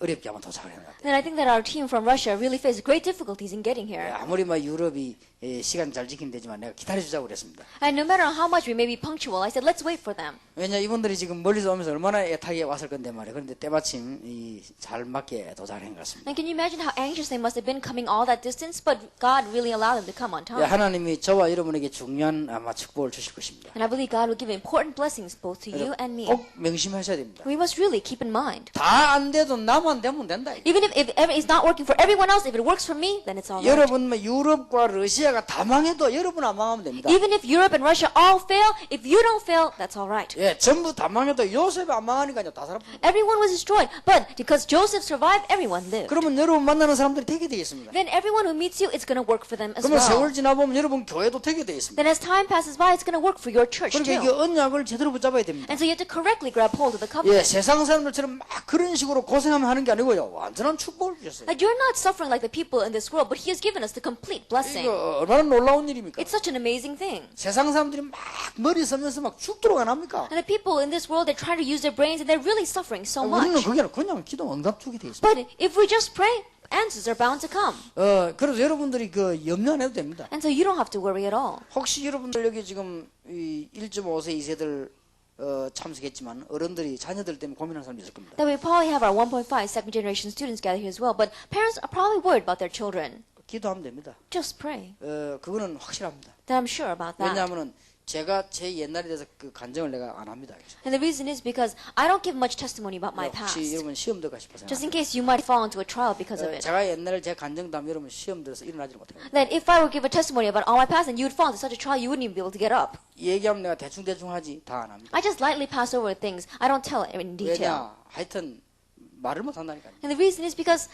어렵게 한번 도착을 해놨대요. Then I think that our team from Russia really faced great difficulties in getting here. 아무리 뭐 유럽이 시간 잘 지키면 되지만 내가 기다려주자고 그랬습니다. And no matter how much we may be punctual, I said, let's wait for them. 왜냐 이분들이 지금 멀리서 오면서 얼마나 애타게 왔을 건데 말이에요. 그런데 때마침 잘 맞게 도착한 것 같습니다. And can you imagine how anxious they must have been coming all that distance? But God really allowed them to come on 예, time. 하나님이 저와 여러분에게 중요한 아마 축복을 주실 것입니다. And I believe God will give important blessings both to you and me. 꼭 명심하셔야 됩니다. We must really keep in mind. 다 안 돼도 나만 되면 된다. Even if it's not working for everyone else, if it works for me, then it's all right. 여러분 뭐 유럽과 러시아가 다 망해도 여러분 안 망하면 됩니다. Even if Europe and Russia all fail, if you don't fail, that's all right. 예, 전부 다 망해도 요셉이 안 망하니까요. 다 살아. Everyone was destroyed, but because Joseph survived, everyone lived. 그러면 여러분 만나는 사람들이 되게 되겠습니다. Then everyone who meets you, it's going to work for them as 그러면 세월 well. 지나보면 여러분 교회도 되게 되겠습니다. Then as time passes by, it's going to work for your church 그러니까 이게 too. 언약을 제대로 붙잡아야 됩니다. And so you have to correctly grab hold of the 예, covenant. 세상 사람들처럼 막 그런 식으로 고생하면 하는 게 아니고요. 완전한 축복을 주셨어요. Like you're not suffering like the people in this world, but He has given us the complete blessing. 이거 얼마나 놀라운 일입니까? It's such an amazing thing. 세상 사람들이 막 머리 쓰면서 막 죽도록 안 합니까? And the people in this world, they're trying to use their brains and they're really suffering so 우리는 much. 그게 아니라 그냥 기도 응답 주게 돼 있습니다. But if we just pray, answers are bound to come. 그래서 여러분들이 그 염려 안 해도 됩니다. And so you don't have to worry at all. 혹시 여러분들 여기 지금 이 1.5세, 2세들 참석했지만 어른들이 자녀들 때문에 고민하는 사람이 있을 겁니다. That we probably have our 1.5 second generation students gather here as well, but parents are probably worried about their children. 기도하면 됩니다. Just pray. 그거는 확실합니다. That I'm sure about that. 왜냐하면은 제가 제 옛날에 대해서 그 간증을 내가 안 합니다. And the reason is because I don't give much testimony about my 혹시 past. 여러분 시험 들어가 싶어서 Just in case you might fall into a trial because of it. 제가 옛날에 제 간증담 여러분 시험 들어서 일어나지 못해요. Then if I were to give a testimony about all my past and you would fall into such a trial, you wouldn't even be able to get up. 얘기하면 내가 대충대충 하지 다 안 합니다. I just lightly pass over things. I don't tell it in detail. 왜냐 하여튼 말을 못 한다니까요. And the reason is because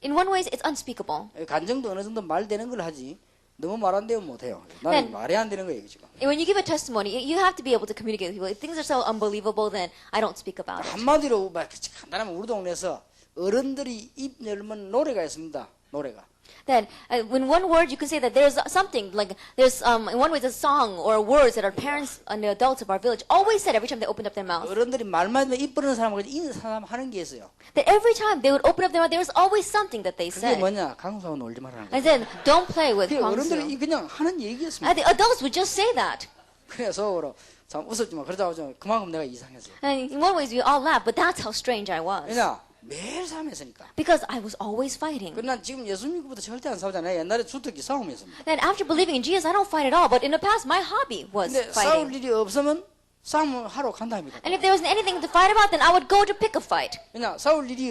in one way it's unspeakable. 간증도 어느 정도 말되는 걸 하지 너무 말 안 되면 못해요. 나는 말이 안 되는 거예요 지금. When you give a testimony, you have to be able to communicate with people. If things are so unbelievable, then I don't speak about it. 한마디로 막 간단하면 우리 동네에서 어른들이 입 열면 노래가 있습니다. 노래가. Then, in one word, you can say that there's something like there's in one way it's a song or words that our parents and the adults of our village always said every time they opened up their mouth. 어른들이 말만 하면 입 버는 사람하고 이 사람 하는 게 있어요. That every time they would open up their mouth, there was always something that they 그게 said. 뭐냐? 강수하고 놀지 말라는 거예요. And then, don't play with 그게 어른들이 Kwangsu. 그냥 하는 얘기였습니다. And the adults would just say that. 그래서 참 웃었지만 그러다 보면 그만큼 내가 이상했어요. And in one way, we all laugh, but that's how strange I was. 왜냐? 매일 싸움했으니까. Because I was always fighting. 그러나 지금 예수 믿고부터 절대 안 싸우잖아요. 옛날에 주특기 싸움이었습니다. Then after believing in Jesus, I don't fight at all. But in the past, my hobby was 근데 싸울 fighting. 일이 없으면 싸움을 하러 간답니다. And if there wasn't anything to fight about, then I would go to pick a fight. 왜냐? 싸울 일이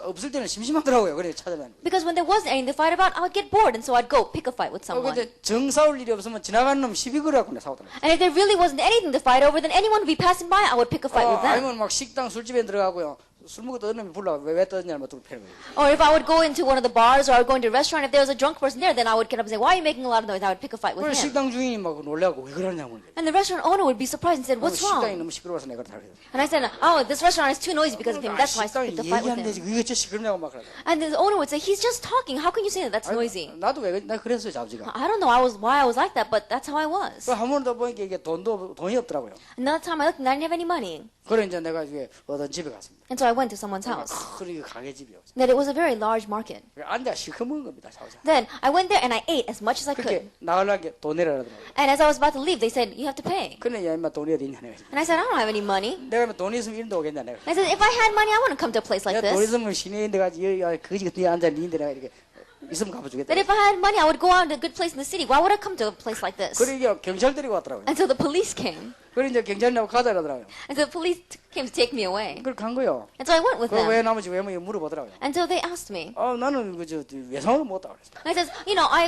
없을 때는 심심하더라고요. 그래 찾아다니고. Because when there wasn't anything to fight about, I would get bored, and so I'd go pick a fight with someone. 근데 정 싸울 일이 없으면 지나가는 놈 시비 걸어갖고 내가 싸우더라고요. And if there really wasn't anything to fight over, then anyone would be passing by, I would pick a fight with them. 아니면 막 식당 술집에 들어가고요. 술 먹고 떠는 놈이 불러 왜 떠느냐 뭐 패는 거예요. Or if I would go into one of the bars, or I would go into a restaurant, if there was a drunk person there, then I would get up and say, why are you making a lot of noise? I would pick a fight with 그래서 him. 식당 주인이 막 놀래갖고 왜 그러냐고. And the restaurant owner would be surprised and said, what's 식당이 wrong? 너무 시끄러워서 내가 다 그래요. And I said, oh, this restaurant is too noisy because of him. That's why I 식당이 picked a fight with 얘기하는데 him. 이거 저 시끄럽냐고 막 그러죠. And the owner would say, he's just talking. How can you say that? That's noisy. 나도 나 그랬어요 아버지가. I don't know why I was like that, but that's how I was. 한 번 더 보니까 이게 돈이 없더라고요. Another time I looked and I didn't have any money. 그래 이제 내가 이제 어떤 집에 갔습니다. And so I went to someone's house. 큰 가게 집이요. That it was a very large market. 앉아 실컷 먹은 겁니다. 자오자. Then I went there and I ate as much as I 그렇게 could. 나가려게 돈 내라더라고요. And as I was about to leave, they said, you have to pay. 그래 야 인마 돈이 어디 있냐 내가. And I said, I don't have any money. 내가 돈이 있으면 이런데 오겠냐 내가. And I said, if I had money, I wouldn't come to a place like 내가 돈 this. 있으면 시내인데 가지 여기 거지 같은 데 앉아 니인데 내가 이렇게 있으면 갚아주겠다. That if I had money, I would go out to a good place in the city. Why would I come to a place like this? 그래 이게 경찰 데리고 왔더라고요. And so the police came. 그래 이제 경찰이라고 가자 그러더라고요. And so the police came to take me away. 그걸 간 거요. And so I went with 그걸 왜 them. 나머지 왜 뭐 물어보더라고요. And so they asked me. 나는 그저 외상으로 못다 그랬어. And I said,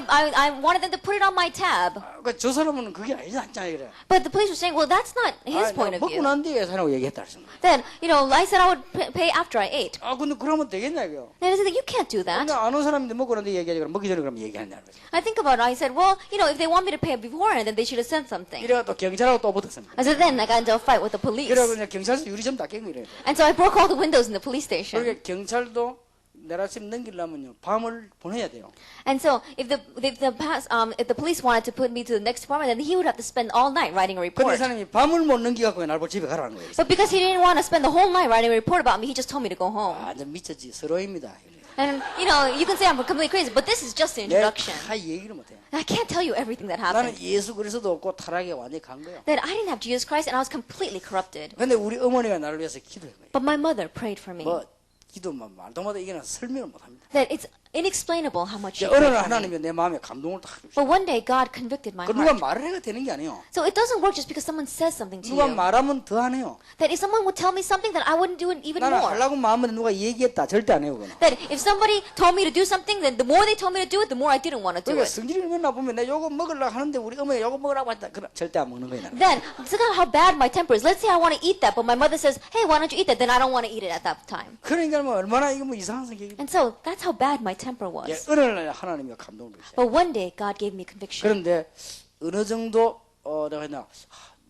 I wanted them to put it on my tab. 저 사람은 그게 아니지 않잖아요 그래. But the police were saying, well, that's not his point of 먹고 view. 난 뒤에 사라고 얘기했다 그랬어. Then, I said I would pay after I ate. 근데 그러면 되겠냐 이거. And I said, you can't do 근데 that. 안 온 사람인데 먹고 난 뒤에 얘기하지 그럼 먹기 전에 그럼 얘기하냐 그랬어. I think about it. I said, well, if they want me to pay beforehand, then they should have sent something. 이래가 또 경찰하고 또 붙었습니다. I said, then I got into a fight with the police. 그래고 그냥 경찰서 유리 좀 다 깬 거래. And so I broke all the windows in the police station. 그러니까 경찰도 내라심 넘기려면요 밤을 보내야 돼요. And so if the police wanted to put me to the next department, then he would have to spend all night writing a 근데 report. 사람이 밤을 못 넘기갖고 날 보고 집에 가라는 거예요. But because he didn't want to spend the whole night writing a report about me, he just told me to go home. 완전 미쳤지 서로입니다. And you can say I'm completely crazy, but this is just an 내가 introduction. 다 얘기를 못해. I can't tell you everything that 나는 happened. 예수 그리스도 없고 타락에 완전히 간 거예요. That I didn't have Jesus Christ, and I was completely corrupted. 근데 우리 어머니가 나를 위해서 기도한 거예요. But my mother prayed for me. 뭐 기도만 말도 못해 이게는 설명을 못합니다. That it's inexplainable how much she 어느 prayed 날 for me. 하나님이 내 마음에 감동을 딱 주셨어요. But one day God convicted my 그 누가 heart. 말을 해가 되는 게 아니에요. So it doesn't work just because someone says something to 누가 you. 말하면 더 안 해요. That if someone would tell me something, then I wouldn't do it even 나는 more. 하려고 마음에 누가 얘기했다 절대 안 해요. 그거는. That if somebody told me to do something, then the more they told me to do it, the more I didn't want to do 그러니까 it. 성질이 얼마나 보면 내가 요거 먹으려고 하는데 우리 어머니 요거 먹으라고 했다. 그럼 절대 안 먹는 거예요. 나는. Then, look at how bad my temper is. Let's say I want to eat that, but my mother says, hey, why don't you eat that? Then I don't want to eat it at that time. 그러니까 뭐 얼마나 이거 뭐 이상한 성격이. And so, that's how bad my temper was. 어느 날 하나님이 감동을 주셨어요. But one day, God gave me conviction. 그런데 어느 정도 내가 했나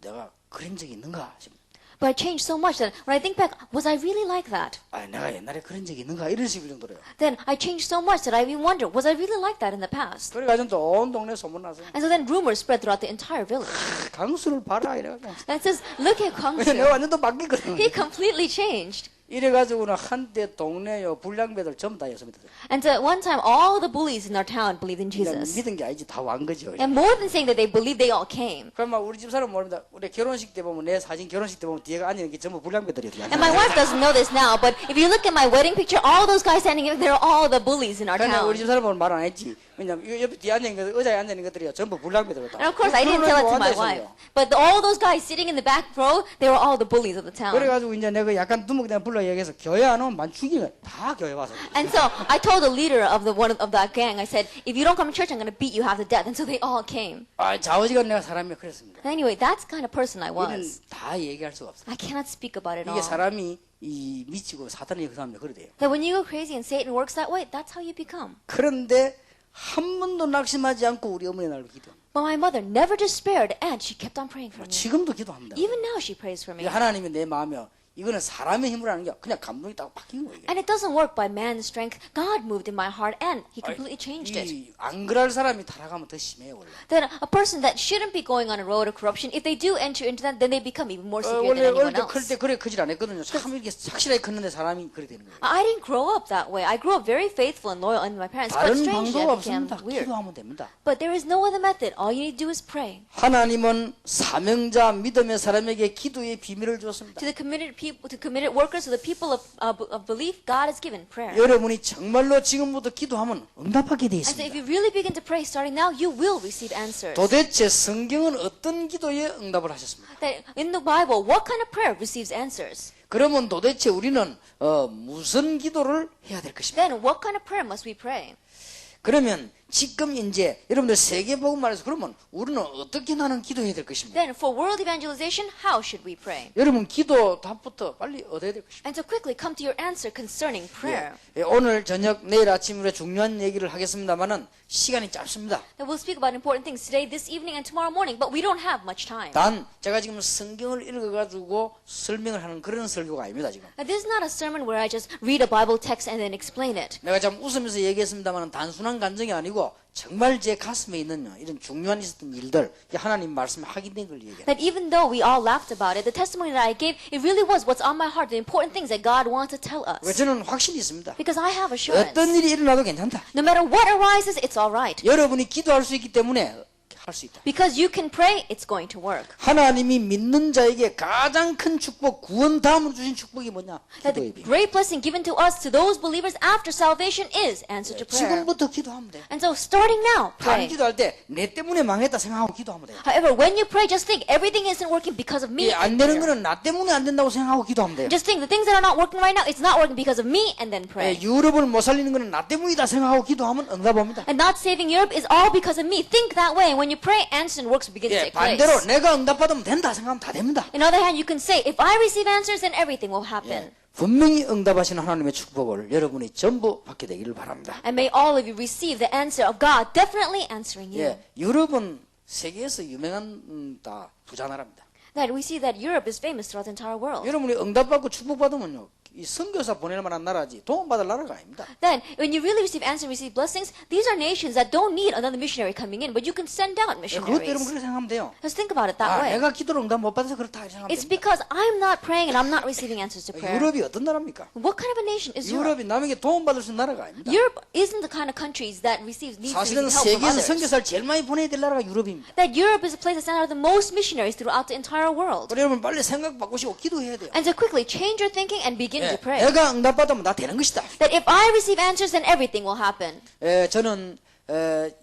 내가 그런 적이 있는가 싶어. But I changed so much that when I think back, was I really like that? 내가 옛날에 그런 적이 있는가 이런 식일 정도로요. Then I changed so much that I even wonder, was I really like that in the past? 그래가지고 또 온 동네 소문나서 And so then rumors spread throughout the entire village. 강수를 봐라 이래가지고. And it says, look at 내가 Kwangsu. 완전 또 바뀌거든. He completely changed. 이래가지고는 한때 동네요 불량배들 전부 다 예수 믿었어요. And so at one time, all the bullies in our town believed in 그냥 Jesus. 믿은 게 아니지 다 완 거죠. And more than saying that they believed, they all came. 그럼 막 우리 집 사람 모릅니다. 우리 결혼식 때 보면 내 사진 결혼식 때 보면 뒤에가 앉는 게 전부 불량배들이에요. And my wife doesn't know this now, but if you look at my wedding picture, all those guys standing here, they're all the bullies in our 그러나 town. 우리 집 사람 보면 말 안 했지. 왜냐면 옆에 뒤에 앉는 것 의자에 앉는 것들이 전부 불량배들이다. And of course, I didn't tell it to my wife. But all those guys sitting in the back row, they were all the bullies of the town. 그래가지고 이제 내가 약간 두목대한 불러 얘기해서 교회 안 오면 만 죽이면 다 교회 와서. And so I told the leader of that gang, I said, if you don't come to church, I'm going to beat you half to death. And so they all came. 좌우지간 내가 사람이 그랬습니다. Anyway, that's the kind of person I 이는 was. 다 얘기할 수가 없어. I cannot speak about it 이게 all. 사람이 이 미치고 사탄이 그 사람이 그러대요. That when you go crazy and Satan works that way, that's how you become. 그런데 한 번도 낙심하지 않고 우리 어머니 날로 기도합니다. But my mother never despaired and she kept on praying for me. 지금도 기도합니다. Even now she prays for me. 이게 하나님이 내 마음이요. 이거는 사람의 힘으로 하는 게 그냥 감동이 딱 바뀐 거예요. And it doesn't work by man's strength. God moved in my heart and he completely changed it. 안 그럴 사람이 타락하면 더 심해요 원래. That a person that shouldn't be going on a road of corruption, if they do enter into that, then they become even more severe 원래 than 어릴 anyone 때 클 else. 때 그래 크질 않았거든요. 참 이렇게 확실하게 컸는데 사람이 그래 되는 거예요. I didn't grow up that way. I grew up very faithful and loyal in my parents, but 다른 strangely 방법 I became 없습니다. weird. 기도하면 됩니다. But there is no other method. All you need to do is pray. 하나님은 사명자 믿음의 사람에게 기도의 비밀을 주었습니다. To the committed people, to committed workers, to the people of belief, God has given prayer. 여러분이 정말로 지금부터 기도하면 응답하게 되어 And so if 있습니다. you really begin to pray starting now, you will receive answers. 도대체 성경은 어떤 기도에 응답을 하셨습니까? That in the Bible, what kind of prayer receives answers? 그러면 도대체 우리는 무슨 기도를 해야 될 것입니까? Then what kind of prayer must we pray? 그러면 지금 이제 여러분들 세계복음 말해서 그러면 우리는 어떻게 나는 기도해야 될 것입니까? Then for world evangelization, how should we pray? 여러분 기도 답부터 빨리 얻어야 될 것입니다. And so quickly come to your answer concerning prayer. 오늘 저녁 내일 아침으로 중요한 얘기를 하겠습니다만은 시간이 짧습니다. Now we'll speak about important things today, this evening, and tomorrow morning, but we don't have much time. 단 제가 지금 성경을 읽어가지고 설명을 하는 그런 설교가 아닙니다 지금. Now, this is not a sermon where I just read a Bible text and then explain it. 내가 참 웃으면서 얘기했습니다만 단순한 감정이 아니고 정말 제 가슴에 있는 이런 중요한 있었던 일들 하나님 말씀에 확인된 걸 얘기해요. That even though we all laughed about it, the testimony that I gave, it really was what's on my heart, the important things that God wants to tell us. 저는 확신이 있습니다. Because I have assurance. 어떤 일이 일어나도 괜찮다. No matter what arises, it's all right. 여러분이 기도할 수 있기 때문에 할 수 있다. Because you can pray, it's going to work. 하나님이 믿는 자에게 가장 큰 축복, 구원 다음으로 주신 축복이 뭐냐? That 기도의 the 비. great blessing given to us, to those believers after salvation, is answer to prayer. 지금부터 기도하면 돼. And so starting now, 다른 pray. 기도할 때 내 때문에 망했다 생각하고 기도하면 돼. However, when you pray, just think everything isn't working because of me. 안 and 되는 fear. 거는 나 때문에 안 된다고 생각하고 기도하면 돼요. Just think the things that are not working right now, it's not working because of me, and then pray. 유럽을 못 살리는 거는 나 때문이다 생각하고 기도하면 응답 옵니다. And not saving Europe is all because of me. Think that way, and when you pray, answer and works begin to take place. 반대로 내가 응답 받으면 된다 생각하면 다 됩니다. On the other hand, you can say, if I receive answers, then everything will happen. 분명히 응답하시는 하나님의 축복을 여러분이 전부 받게 되기를 바랍니다. And may all of you receive the answer of God, definitely answering you. 유럽은 세계에서 유명한 다 부자 나라입니다. That we see that Europe is famous throughout the entire world. 여러분이 응답받고 축복받으면요. 이 선교사 보낼 만한 나라지 도움받을 나라가 아닙니다. Then, when you really receive answers and receive blessings, these are nations that don't need another missionary coming in, but you can send out 그것도 여러분 missionaries. 그렇게 생각하면 돼요. Just think about it that way. 내가 기도를 응답 못 받아서 그렇다 생각하면 It's 됩니다. because I'm not praying and I'm not receiving answers to prayer. 유럽이 어떤 나라입니까? What kind of a nation is Europe? 유럽이 남에게 도움받을 수 있는 나라가 아닙니다. Europe isn't the kind of countries that needs to 사실은 receive help from 세계에서 others. 선교사를 제일 많이 보내야 될 나라가 유럽입니다. That Europe is a place that sends out the most missionaries throughout the entire world. 그래 여러분 빨리 생각 바꾸시고 기도해야 돼요. And so quickly change your thinking and begin to pray. 내가 응답받으면 다 되는 것이다. That if I receive answers, then everything will happen. 저는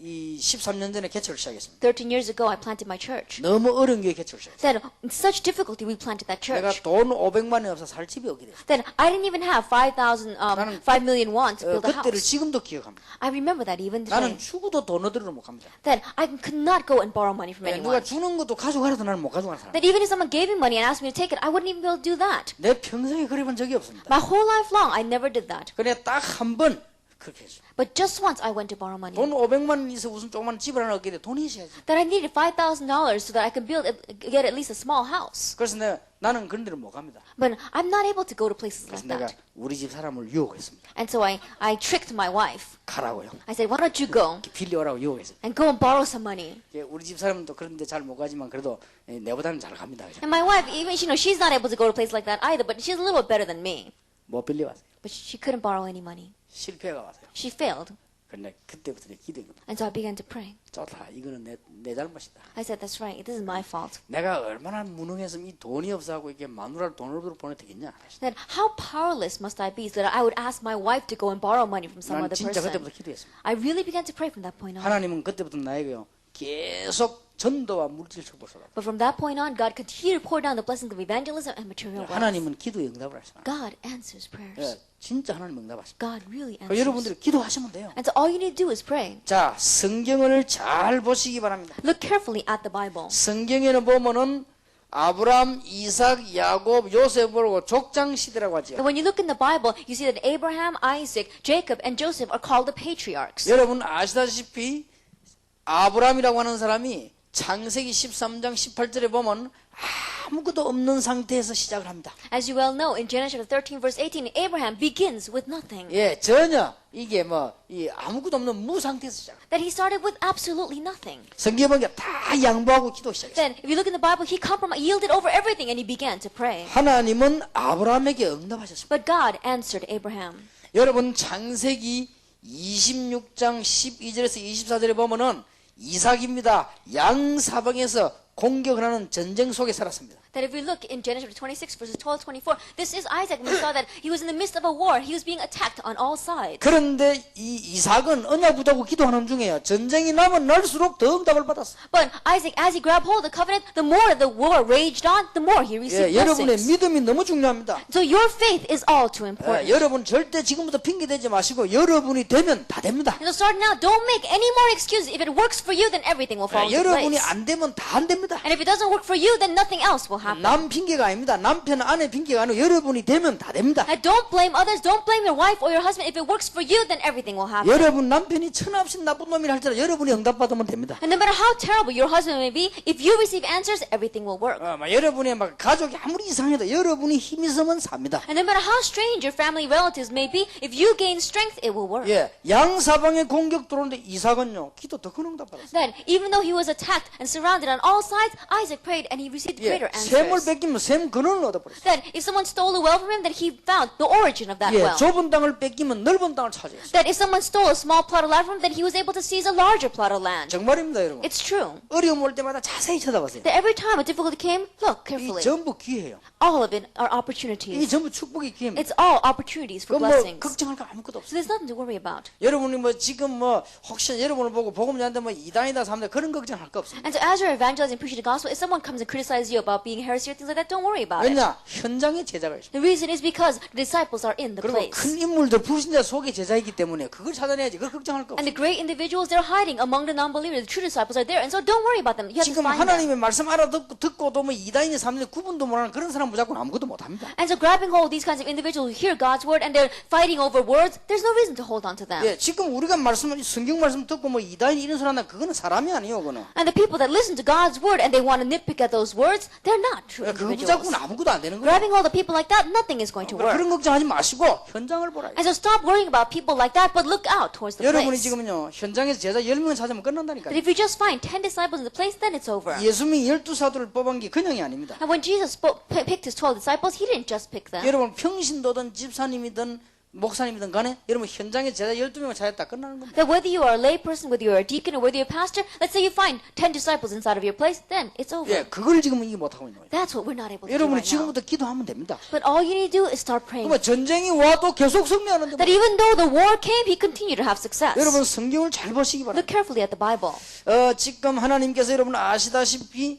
이 13년 전에 개척을 시작했습니다. 13 years ago, I planted my church. 너무 어려운 게 개척을 시작했어요. Then, in such difficulty, we planted that 내가 church. 돈 500만 원 없어 살 집이 없게 됐어요. Then I didn't even have 5 million won to build a 그때를 house. 지금도 기억합니다. I remember that even 나는 today. 죽어도 돈 얻으러 못 갑니다. Then I could not go and borrow money from 누가 anyone. 주는 것도 가져가라도 나는 못 가져가는 사람. That even if someone gave me money and asked me to take it, I wouldn't even be able to do that. 내 평생에 그래 본 적이 없습니다. My whole life long, I never did that. 그래 딱 한 번 그렇게 했어요. But just once I went to borrow money. 돈 500만 원 있어 무슨 조그만 집을 하나 얻게 돼 돈이 있어야지. That I needed $5,000 so that I could get at least a small house. 그래서 나는 그런 데를 못 갑니다. But I'm not able to go to places 그래서 like 내가 that. 우리 집 사람을 유혹했습니다. And so I tricked my wife. 가라고요. I said, why don't you go 빌려오라고 유혹했어요. and go and borrow some money? 우리 집 사람은 또 그런 데 잘 못 가지만 그래도 내보다는 잘 갑니다. And my wife, even she's not able to go to a place like that either, but she's a little bit better than me. 못 빌려왔어요. But she couldn't borrow any money. 실패가 왔어요. She failed. 근데 그때부터 내 기도가 And so I began to pray. 좋다. 이거는 내 잘못이다. I said, that's right. This is my fault. 내가 얼마나 무능해서 이 돈이 없어하고 이게 마누라를 돈을 보내 되겠냐. Then how powerless must I be so that I would ask my wife to go and borrow money from some 난 other 진짜 person? 그때부터 기도했습니다. I really began to pray from that point on. 하나님은 그때부터 나에게요 계속 전도와 물질 축복을 쏟아. But from that point on, God continued to pour down the blessings of evangelism and material wealth. 하나님은 기도에 응답을 하시나. God answers prayers. 진짜 하나님 응답하십니다. God really 그러니까 answers. 여러분들이 기도하시면 돼요. And so all you need to do is pray. 자, 성경을 잘 보시기 바랍니다. Look carefully at the Bible. 성경에는 보면은 아브람, 이삭, 야곱, 요셉을 족장 시대라고 하죠. But when you look in the Bible, you see that Abraham, Isaac, Jacob, and Joseph are called the patriarchs. 여러분 아시다시피 아브람이라고 하는 사람이 창세기 13장 18절에 보면 아무것도 없는 상태에서 시작을 합니다. As you well know, in Genesis chapter 13, verse 18, Abraham begins with nothing. 예, 전혀 이게 이 아무것도 없는 무 상태에서 시작. That he started with absolutely nothing. 성경에 보니까 다 양보하고 기도 시작했어요. Then, if you look in the Bible, he yielded over everything and he began to pray. 하나님은 아브라함에게 응답하셨습니다. But God answered Abraham. 여러분 창세기 26장 12절에서 24절에 보면은 이삭입니다. 양 사방에서 공격을 하는 전쟁 속에 살았습니다. That if we look in Genesis chapter 26, verses 12, 24, this is Isaac, and we saw that he was in the midst of a war. He was being attacked on all sides. 그런데 이 이삭은 언약 붙잡고 기도하는 중에요. 전쟁이 나면 날수록 더 응답을 받았어요. But Isaac, as he grabbed hold of the covenant, the more the war raged on, the more he received 예, 여러분의 blessings. 믿음이 너무 중요합니다. So your faith is all too important. 여러분 절대 지금부터 핑계 대지 마시고 여러분이 되면 다 됩니다. And so starting now, don't make any more excuses. If it works for you, then everything will fall into 여러분이 place. 안 되면 다 안 됩니다. And if it doesn't work for you, then nothing else will happen. 남 핑계가 아닙니다. 남편 아내 핑계가 아니고 여러분이 되면 다 됩니다. And don't blame others. Don't blame your wife or your husband. If it works for you, then everything will happen. 여러분 남편이 천합신 나쁜 놈이라 할지라도 여러분이 응답받으면 됩니다. And no matter how terrible your husband may be, if you receive answers, everything will work. 여러분의 가족이 아무리 이상해도 여러분이 힘이 있으면 삽니다. And no matter how strange your family relatives may be, if you gain strength, it will work. 예, 양 사방에 공격 들어오는데 이삭은요 기도 더 큰 응답받았어요. Then, even though he was attacked and surrounded on all sides, Isaac prayed and he received 예, greater 샘을 answers. 뺏기면 샘 근원을 얻어버렸어요. Then, if someone stole a well from him, then he found the origin of that 예, well. 좁은 땅을 뺏기면 넓은 땅을 차지했어요. That if someone stole a small plot of land from him, then he was able to seize a larger plot of land. 정말입니다, 여러분. It's true. 어려움 올 때마다 자세히 쳐다보세요. That every time a difficulty came, look 이 carefully. 전부 기회예요. All of it are 이 opportunities. 전부 축복의 기회입니다. It's all opportunities for 뭐 blessings. 걱정할 거 아무것도 So 없어요. there's nothing to worry about. 여러분이 지금 혹시 여러분을 보고 복음 전하는데 이단이다 삼다 그런 걱정할 거 없습니다. And so as you're evangelizing and preaching the gospel, if someone comes and criticizes you about being heresy or things like that, don't worry about it. 왜냐? 현장에 제자가 있습니다. The reason is because the disciples are in the 그리고 place. 큰 인물들 불신자 속에 제자이기 때문에 그걸 찾아내야지. 그걸 걱정할 거 And 없어요. the great individuals, they're hiding among the non-believers. The true disciples are there. And so don't worry about them. You have to 지금 find them. 하나님의 말씀 알아듣고도 이단이 삼는데 구분도 못하는 그런 사람 무조건 아무것도 못합니다. And so grabbing hold of these kinds of individuals who hear God's word and they're fighting over words, there's no reason to hold on to them. 예, 지금 우리가 성경 말씀 듣고 이단이 이런 소리 한다 그거는 사람이 아니에요, 그거는. And the people that listen to God's word and they want to nitpick at those words, they're not true 그거 individuals. 붙잡고는 아무것도 안 되는 거예요. Grabbing hold of people like that, nothing is going to work. 그런 걱정하지 마시고 현장을 보라. And so stop worrying about people like that, but look out towards the 여러분이 place. 지금요 현장에서 제자 10명 찾으면 But 끝난다니까요. if you just find 10 disciples in the place, then it's over. 예수님이 12사도를 뽑은 게 그냥이 아닙니다. And when Jesus picked his 12 disciples, he didn't just pick them. 여러분 평신도든 집사님이든 목사님이든 간에 여러분 현장에 제자 12명을 찾았다 끝나는 겁니다. That whether you are a lay person, whether you're a deacon, or whether you're a pastor, let's say you find 10 disciples inside of your place, then it's over. 예, 그걸 지금 이게 못하고 있는 거예요. That's what we're not able to do 여러분이 right now. 지금부터 기도하면 됩니다. But all you need to do is start praying. 그러면 전쟁이 와도 계속 승리하는데 That even though the war came, he continued to have success. 여러분 성경을 잘 보시기 Look 바랍니다. carefully at the Bible. 지금 하나님께서 여러분 아시다시피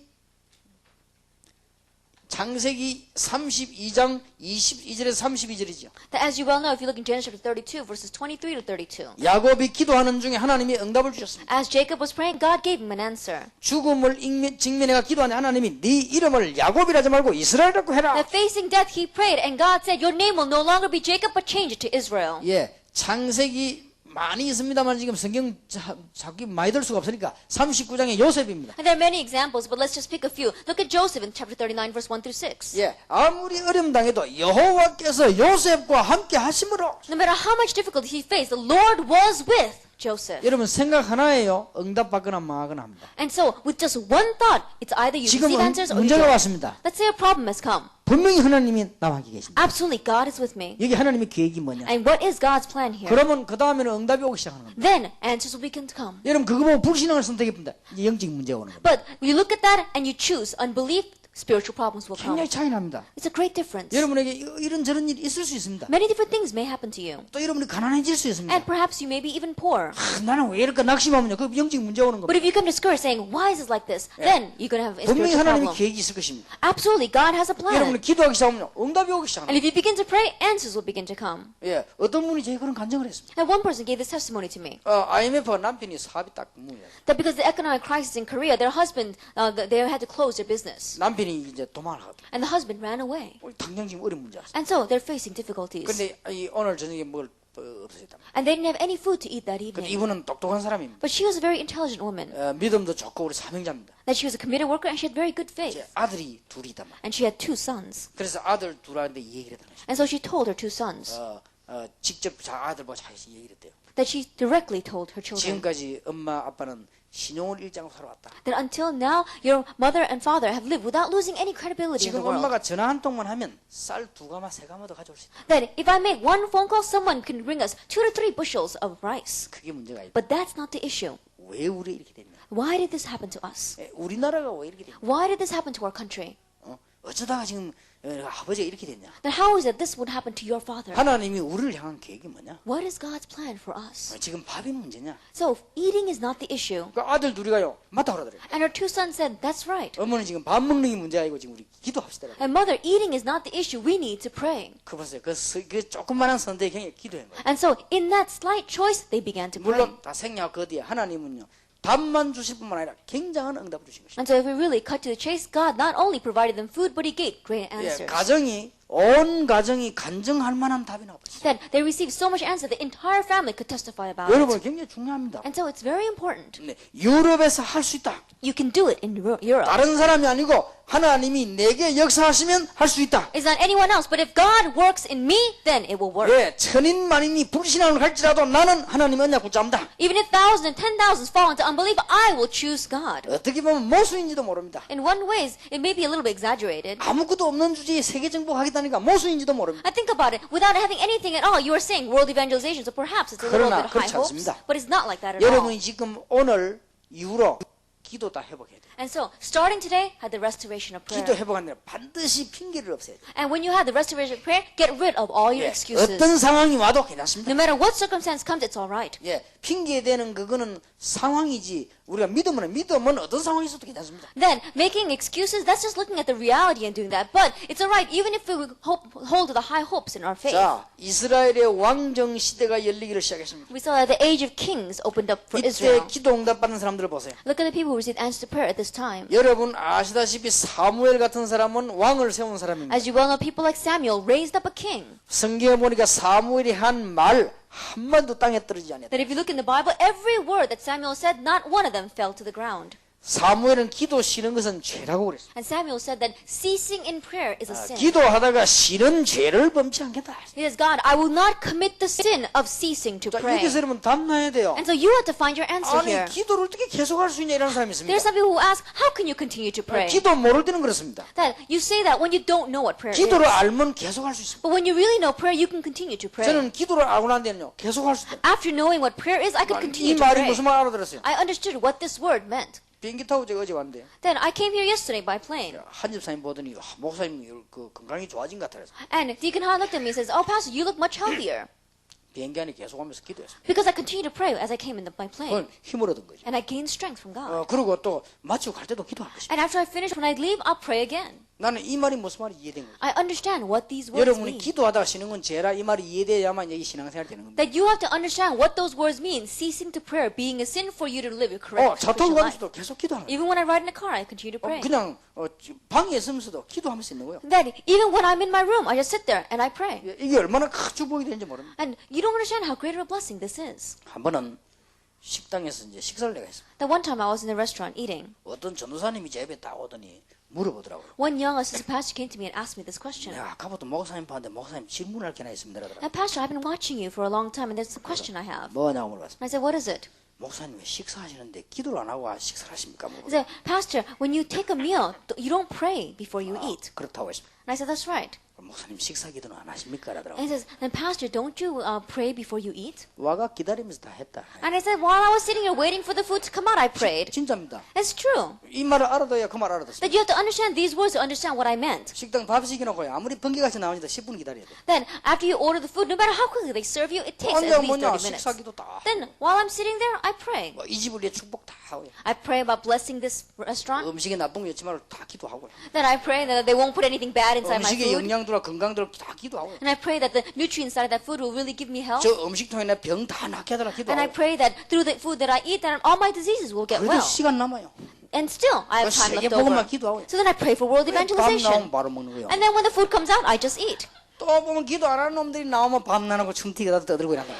창세기 32장 22절에서 32절이죠. That as you well know, if you look in Genesis chapter 32, verses 23 to 32. 야곱이 기도하는 중에 하나님이 응답을 주셨습니다. As Jacob was praying, God gave him an answer. 죽음을 직면해가 기도하는 하나님이 네 이름을 야곱이라지 말고 이스라엘이라고 해라. That facing death, he prayed, and God said, your name will no longer be Jacob, but change it to Israel. 예, 창세기 많이 있습니다만 지금 성경 자기 많이 들 수가 없으니까 39장의 요셉입니다. And there are many examples, but let's just pick a few. Look at Joseph in chapter 39, verse 1 through 6. 예, 아무리 어려움 당해도 여호와께서 요셉과 함께 하심으로 No matter how much difficulty he faced, the Lord was with Joseph. 여러분 생각 하나예요. 응답받거나 망하거나 합니다. And so, with just one thought, it's either you 지금 receive answers or you 문제가 don't. 왔습니다. Let's say a problem has come. 분명히 하나님이 나와 계십니다. Absolutely, God is with me. 여기 하나님의 계획이 뭐냐? And what is God's plan here? 그러면 그 다음에는 응답이 오기 시작하는 겁니다. Then answers will begin to come. 여러분 그거 보고 불신앙을 선택해봅니다. 이제 영적인 문제가 오는 겁니다. But when you look at that and you choose unbelief, spiritual problems will come. 굉장히 차이 납니다. It's a great difference. 여러분에게 이런저런 일이 있을 수 있습니다. Many different things may happen to you. 또 여러분이 가난해질 수 있습니다. And perhaps you may be even poor. 나는 왜 이럴까 낙심하면요. 그 영적인 문제가 오는 But 겁니다. if you become discouraged saying, why is it like this? Then you're going to have a 분명히 spiritual 하나님의 problem. 계획이 있을 것입니다. Absolutely, God has a 여러분이 plan. 기도하기 시작하면 응답이 오기 시작합니다. And if you begin to pray, answers will begin to come. 예, 어떤 분이 제게 그런 간증을 했습니다. And one person gave this testimony to me. IMF가 남편이 사업이 딱 무해요. That because of the economic crisis in Korea, their husband, they had to close their business. 남편이 남편이 이제 도망을 하거든요. And the husband ran away. 당장 지금 어려운 문제가 있어요. And so they're facing difficulties. 근데 오늘 저녁에 먹을 없었다. And they didn't have any food to eat that 근데 evening. 이분은 똑똑한 사람입니다. But she was a very intelligent woman. 믿음도 좋고 우리 사명자입니다. That she was a committed worker and she had very good faith. 이제 아들이 둘이 있단 말이에요. And she had two sons. 그래서 아들 둘한테 이 얘기를 했다는 거죠. And so she told her two sons 직접 아들 보고 자기가 얘기를 했대요. that she directly told her children 지금까지 엄마 아빠는 신용을 잃지 않고 살아왔다. that until now your mother and father have lived without losing any credibility in the 지금 world. 엄마가 전화 한 통만 하면 쌀 2가마 3가마 더 가져올 수 있다. That if I make one phone call, someone can bring us 2 to 3 bushels of rice. 그게 문제가 있다. But that's not the issue. 왜 우리 이렇게 됐냐? Why did this happen to us? 우리나라가 왜 이렇게 됐냐? Why did this happen to our country? 어쩌다가 지금 아버지가 이렇게 됐냐? Then how is it this would happen to your father? 하나님이 우리를 향한 계획이 뭐냐? What is God's plan for us? 지금 밥이 문제냐? So eating is not the issue. 그 아들 둘이가요 맞다 그러더래요. And her two sons said, that's right. 어머니 지금 밥 먹는 게 문제 아니고 지금 우리 기도합시다. And mother, eating is not the issue. We need to pray. 그 보세요. 그 조그마한 선택에 기도한 거예요. And so in that slight choice, they began to pray. 물론 다 생략 그 뒤에 하나님은요 밥만 주실 뿐만 아니라 굉장한 응답을 주신 것입니다. And so if we really cut to the chase, God not only provided them food, but He gave great answers. 온 가정이 간증할 만한 답이 나와버렸어요. That they received so much answer, the entire family could testify about 여러분 it. 굉장히 중요합니다. And so it's very important. 네, 유럽에서 할 수 있다. You can do it in Europe. 다른 사람이 아니고 하나님이 내게 역사하시면 할 수 있다. It's not anyone else, but if God works in me, then it will work. 예, 천인만인이 불신앙을 갈지라도 나는 하나님 언약 붙잡는다. Even if thousands and 10,000s fall into unbelief, I will choose God. 어떻게 보면 모순인지도 모릅니다. In one ways, it may be a little bit exaggerated. 아무것도 없는 주제에 세계 정복하겠다니까 모순인지도 모릅니다. I think about it. Without having anything at all, you are saying world evangelization, so perhaps it's a little 그러나 bit high 그렇지 hopes, 않습니다. but it's not like that at all. 여러분이 지금 오늘 이후로 기도 다 회복해야 돼요. And so, starting today, had the restoration of prayer. 기도 회복한 데는 반드시 핑계를 없애야 돼요. And when you have the restoration of prayer, get rid of all your 예, excuses. 어떤 상황이 와도 괜찮습니다. No matter what circumstance comes, it's all right. 예, 핑계되는 그거는 상황이지 우리가 믿으면 어떤 상황이 있어도 괜찮습니다. Then, making excuses, that's just looking at the reality and doing that. But it's all right, even if we hold to the high hopes in our faith. 자, 이스라엘의 왕정 시대가 열리기를 시작했습니다. We saw that the age of kings opened up for 이때 Israel. 기도 응답 받는 사람들을 보세요. Look at the people who received answers to prayer at this time. 여러분 아시다시피 사무엘 같은 사람은 왕을 세운 사람입니다. As you well know, people like Samuel raised up a king. 성경에 보니까 사무엘이 한 말 한마디도 땅에 떨어지지 않았다. That if you look in the Bible, every word that Samuel said, not one of them fell to the ground. 사무엘은 기도 쉬는 것은 죄라고 그랬어요. And Samuel said that ceasing in prayer is a sin. 기도하다가 쉬는 죄를 범치 않겠다. He says, God, I will not commit the sin of ceasing to 자, pray. 여기서 여러분 답나야 돼요. And so you have to find your answer 아니 here. 기도를 어떻게 계속할 수 있냐 이런 사람이 There 있습니다. are some people who ask, how can you continue to pray? 기도 모를 때는 그렇습니다. That you say that when you don't know what prayer is. 기도를 알면 계속할 수 있습니다. But when you really know prayer, you can continue to pray. 저는 기도를 알고 난 데는요 계속할 수 있다. After knowing what prayer is, I could 이 continue to 말이 pray. 무슨 말 알아들었어요? I understood what this word meant. 비행기 타고 제가 어제 왔는데 Then I came here yesterday by plane. 한 집사님 보더니 목사님 그 건강이 좋아진 것 같아서 And Deacon Han looked at me and says, oh, Pastor, you look much healthier. 비행기 안에 계속하면서 기도했어요. Because I continued to pray as I came in my plane. 그건 힘을 얻은 거죠. And I gained strength from God. 그리고 또 마치고 갈 때도 기도할 것입니다. And after I finish, when I leave, I'll pray again. 나는 이 말이 무슨 말인지 이해된 거죠. I understand what these words 여러분이 mean. 기도하다가 쉬는 건 죄라 이 말이 이해돼야만 여기 신앙생활 되는 겁니다. That you have to understand what those words mean. Ceasing to prayer, being a sin for you to live a correct 차 타고 Christian life. 가면서도 계속 기도하는 거예요. Even when I ride in a car, I continue to pray. 그냥 방에 있으면서도 기도하면서 있는 거예요. That even when I'm in my room, I just sit there and I pray. 이게 얼마나 큰 축복이 되는지 모릅니다. And you don't understand how great of a blessing this is. 한 번은 식당에서 이제 식사를 내가 했습니다. That one time I was in a restaurant eating. 어떤 전도사님이 제 옆에 딱 오더니 물어보더라고요. One young assistant pastor came to me and asked me this question. 내가 아까부터 목사님 봤는데 목사님 질문할 게나 있습니다. 그러더라고요. Now, Pastor, I've been watching you for a long time, and there's a question I have. 뭐냐고 물어봤습니다. And I said, what is it? 목사님 왜 식사하시는데 기도를 안 하고 식사를 하십니까? I said, Pastor, when you take a meal, you don't pray before you eat. 그렇다고 했습니다. And I said, that's right. 그럼 목사님 식사 기도는 안 하십니까? And 그러더라고요. he says, then Pastor, don't you pray before you eat? 와가 기다리면서 다 했다. And I said, while I was sitting here waiting for the food to come out, I prayed. 진짜입니다. It's true. 이 말을 알아둬야 그 말 알아듣습니다. That you have to understand these words to understand what I meant. 식당 밥 시켜놓고요. 아무리 번개같이 나오니까 10분 기다려야 돼. Then, after you order the food, no matter how quickly they serve you, it takes at least 30 minutes. 식사 기도 다. Then, while I'm sitting there, I pray. 이 집을 위해 축복 다 하고요. I pray about blessing this restaurant. 음식에 나쁜 거 있지 말고 다 기도하고요. Then I pray that they won't put anything bad inside my 음식의 food. 영양도나 건강도를 다 기도하고요. And I pray that the nutrients inside of that food will really give me health. 저 음식통에 내 병 다 낫게 하더라 And I 기도하고. pray that through the food that I eat, that all my diseases will get 그래도 well. 시간 남아요. And still, I have time 세계 left over. 복음만 기도하고 So then I pray for world 밥 나오면 evangelization. 바로 먹는 거예요. And then when the food comes out, I just eat. 또 보면 기도 안 하는 놈들이 나오면 밥 나누고 춤튀기다 떠들고 이란다.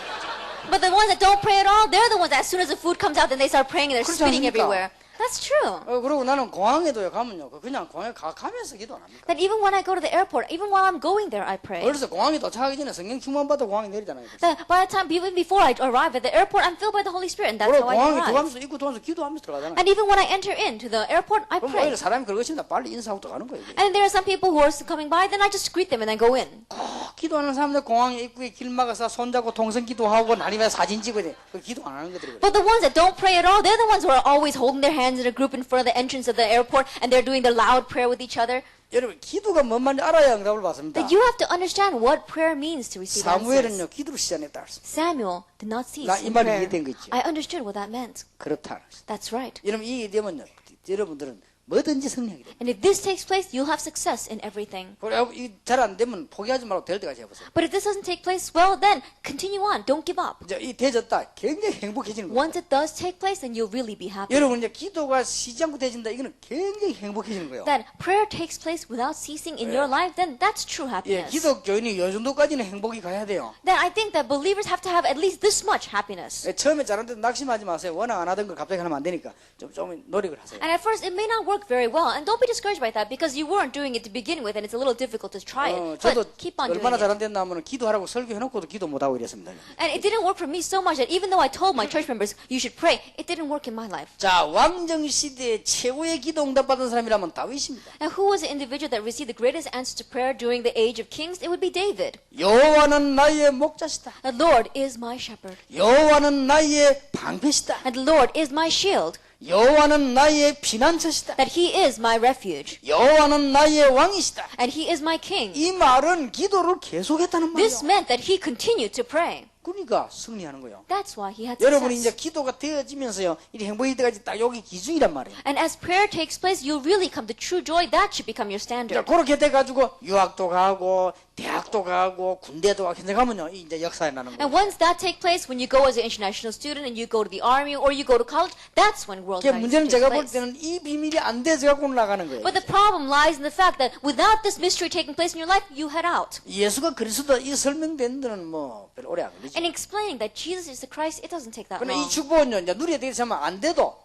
But the ones that don't pray at all, they're the ones that as soon as the food comes out, then they start praying and they're 그렇지 spitting 않습니까? everywhere. That's true. 그리고 나는 공항에도요 가면요 그냥 공항에 가면서 기도 안 합니다. That even when I go to the airport, even while I'm going there, I pray. 그래서 공항에 도착하기 전에 성령 충만 받아 공항에 내리잖아요. That by the time, even before I arrive at the airport, I'm filled by the Holy Spirit, and that's 그리고 how I 공항에 arrive. 들어가면서 입구 들어가면서 기도하면서 들어가잖아요. And even when I enter into the airport, I 그럼 pray. 오히려 사람이 그러겠습니다. 빨리 인사하고 들어가는 거예요. 이게. And there are some people who are coming by, then I just greet them and then go in. 기도하는 사람들 공항에 입구에 길 막아서 손잡고 동성 기도하고 날이면 사진 찍어야 돼. 그 기도 안 하는 것들이. But the ones that don't pray at all, they're the ones who are always holding their hands in a group in front of the entrance of the airport, and they're doing the loud prayer with each other. 여러분 기도가 뭔 말인지 알아야 응답을 받습니다. That you have to understand what prayer means to receive answers. 사무엘은요 기도를 시작했다 그랬습니다. Samuel did not cease 나 이 in 말이 prayer. 이해된 거 있죠. I understood what that meant. 그렇다. That's right. 여러분 이게 되면요 여러분들은 뭐든지 성령이 돼. And if this takes place, you'll have success in everything. 그리고 잘 안 되면 포기하지 말고 될 때까지 해보세요. But if this doesn't take place, well then, continue on. Don't give up. 이제 이 되졌다 굉장히 행복해지는 거예요. Once it does take place, then you'll really be happy. 여러분 이제 기도가 쉬지 않고 되진다 이거는 굉장히 행복해지는 거예요. That prayer takes place without ceasing in your life, then that's true 예, happiness. 기독교인이 요 정도까지는 행복이 가야 돼요. Then I think that believers have to have at least this much happiness. 예, 처음에 잘하는데 낙심하지 마세요. 워낙 안 하던 걸 갑자기 하면 안 되니까 좀 노력을 하세요. And at first, it may not work very well, and don't be discouraged by that because you weren't doing it to begin with, and it's a little difficult to try it. 저도 But keep on doing 얼마나 it. 잘한댔나 하면 기도하라고 설교해놓고도 기도 못하고 이랬습니다. And it didn't work for me so much that even though I told my church members you should pray, it didn't work in my life. 자, 왕정 시대에 최고의 기도 응답 받은 사람이라면 다윗입니다. And who was the individual that received the greatest answer to prayer during the age of kings? It would be David. 여호와는 나의 목자시다. The Lord is my shepherd, 여호와는 나의 방패시다. and the Lord is my shield, 여호와는 나의 피난처시다. that He is my refuge, 여호와는 나의 왕이시다. and He is my king. 이 말은 기도를 계속했다는 This 말이에요. meant that he continued to pray. 그러니까 승리하는 거예요. That's why he had 여러분이 이제 success. 기도가 되어지면서요, 이 행복일 때까지 딱 여기 기준이란 말이에요. And as prayer takes place, you'll really come to true joy. That should become your 자, standard. 그렇게 돼가지고 유학도 가고 대학도 가고 군대도 가고 현재 가면요, 이제 역사에 나는 And 거예요. once that takes place, when you go as an international student and you go to the army or you go to college, that's when world 그게 문제는 takes 제가 볼 place. 때는 이 비밀이 안 돼서 갖고 나가는 거예요. But the problem lies in the fact that without this mystery taking place in your life, you head out. 예수가 그리스도 이 설명된 데는 뭐 별로 오래 안 걸리죠. And explaining that Jesus is the Christ, it doesn't take that 그러나 이 long. 축복은요, 이제 누리게 되지 않으면 안 돼도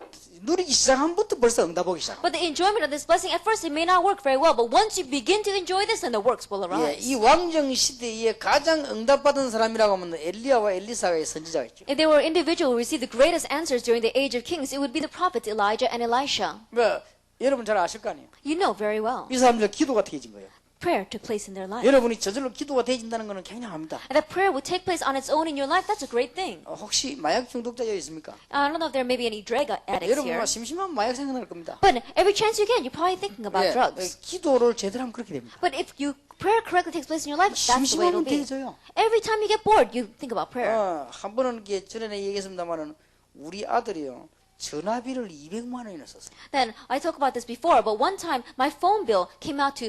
누리기 시작한부터 벌써 응답 오기 시작. But the enjoyment of this blessing, at first it may not work very well, but once you begin to enjoy this, then the works will 예, arise. 이 왕정 시대에 가장 응답받은 사람이라고 하면 엘리야와 엘리사가 선지자가 있죠. If there were individuals who received the greatest answers during the age of kings, it would be the prophets Elijah and Elisha. 뭐, 여러분 잘 아실 거 아니에요. You know very well. 이 사람들 기도가 되어진 거예요. Prayer took place in their life. 여러분이 저절로 기도가 되어진다는 것은 굉장합니다. And that prayer would take place on its own in your life, that's a great thing. 혹시 마약 중독자 여기 있습니까? I don't know if there may be any drug addicts 여러분 here. 뭐 심심하면 마약 생각날 겁니다. But every chance you get, you're probably thinking about 예, drugs. 기도를 제대로 하면 그렇게 됩니다. But if prayer correctly takes place in your life, that's the way it'll 심심하면 be. 되져요. Every time you get bored, you think about prayer. 한 번은 이게 전에 얘기했습니다만은 우리 아들이요 전화비를 200만 원이나 썼어요. Then I talked about this before, but one time my phone bill came out to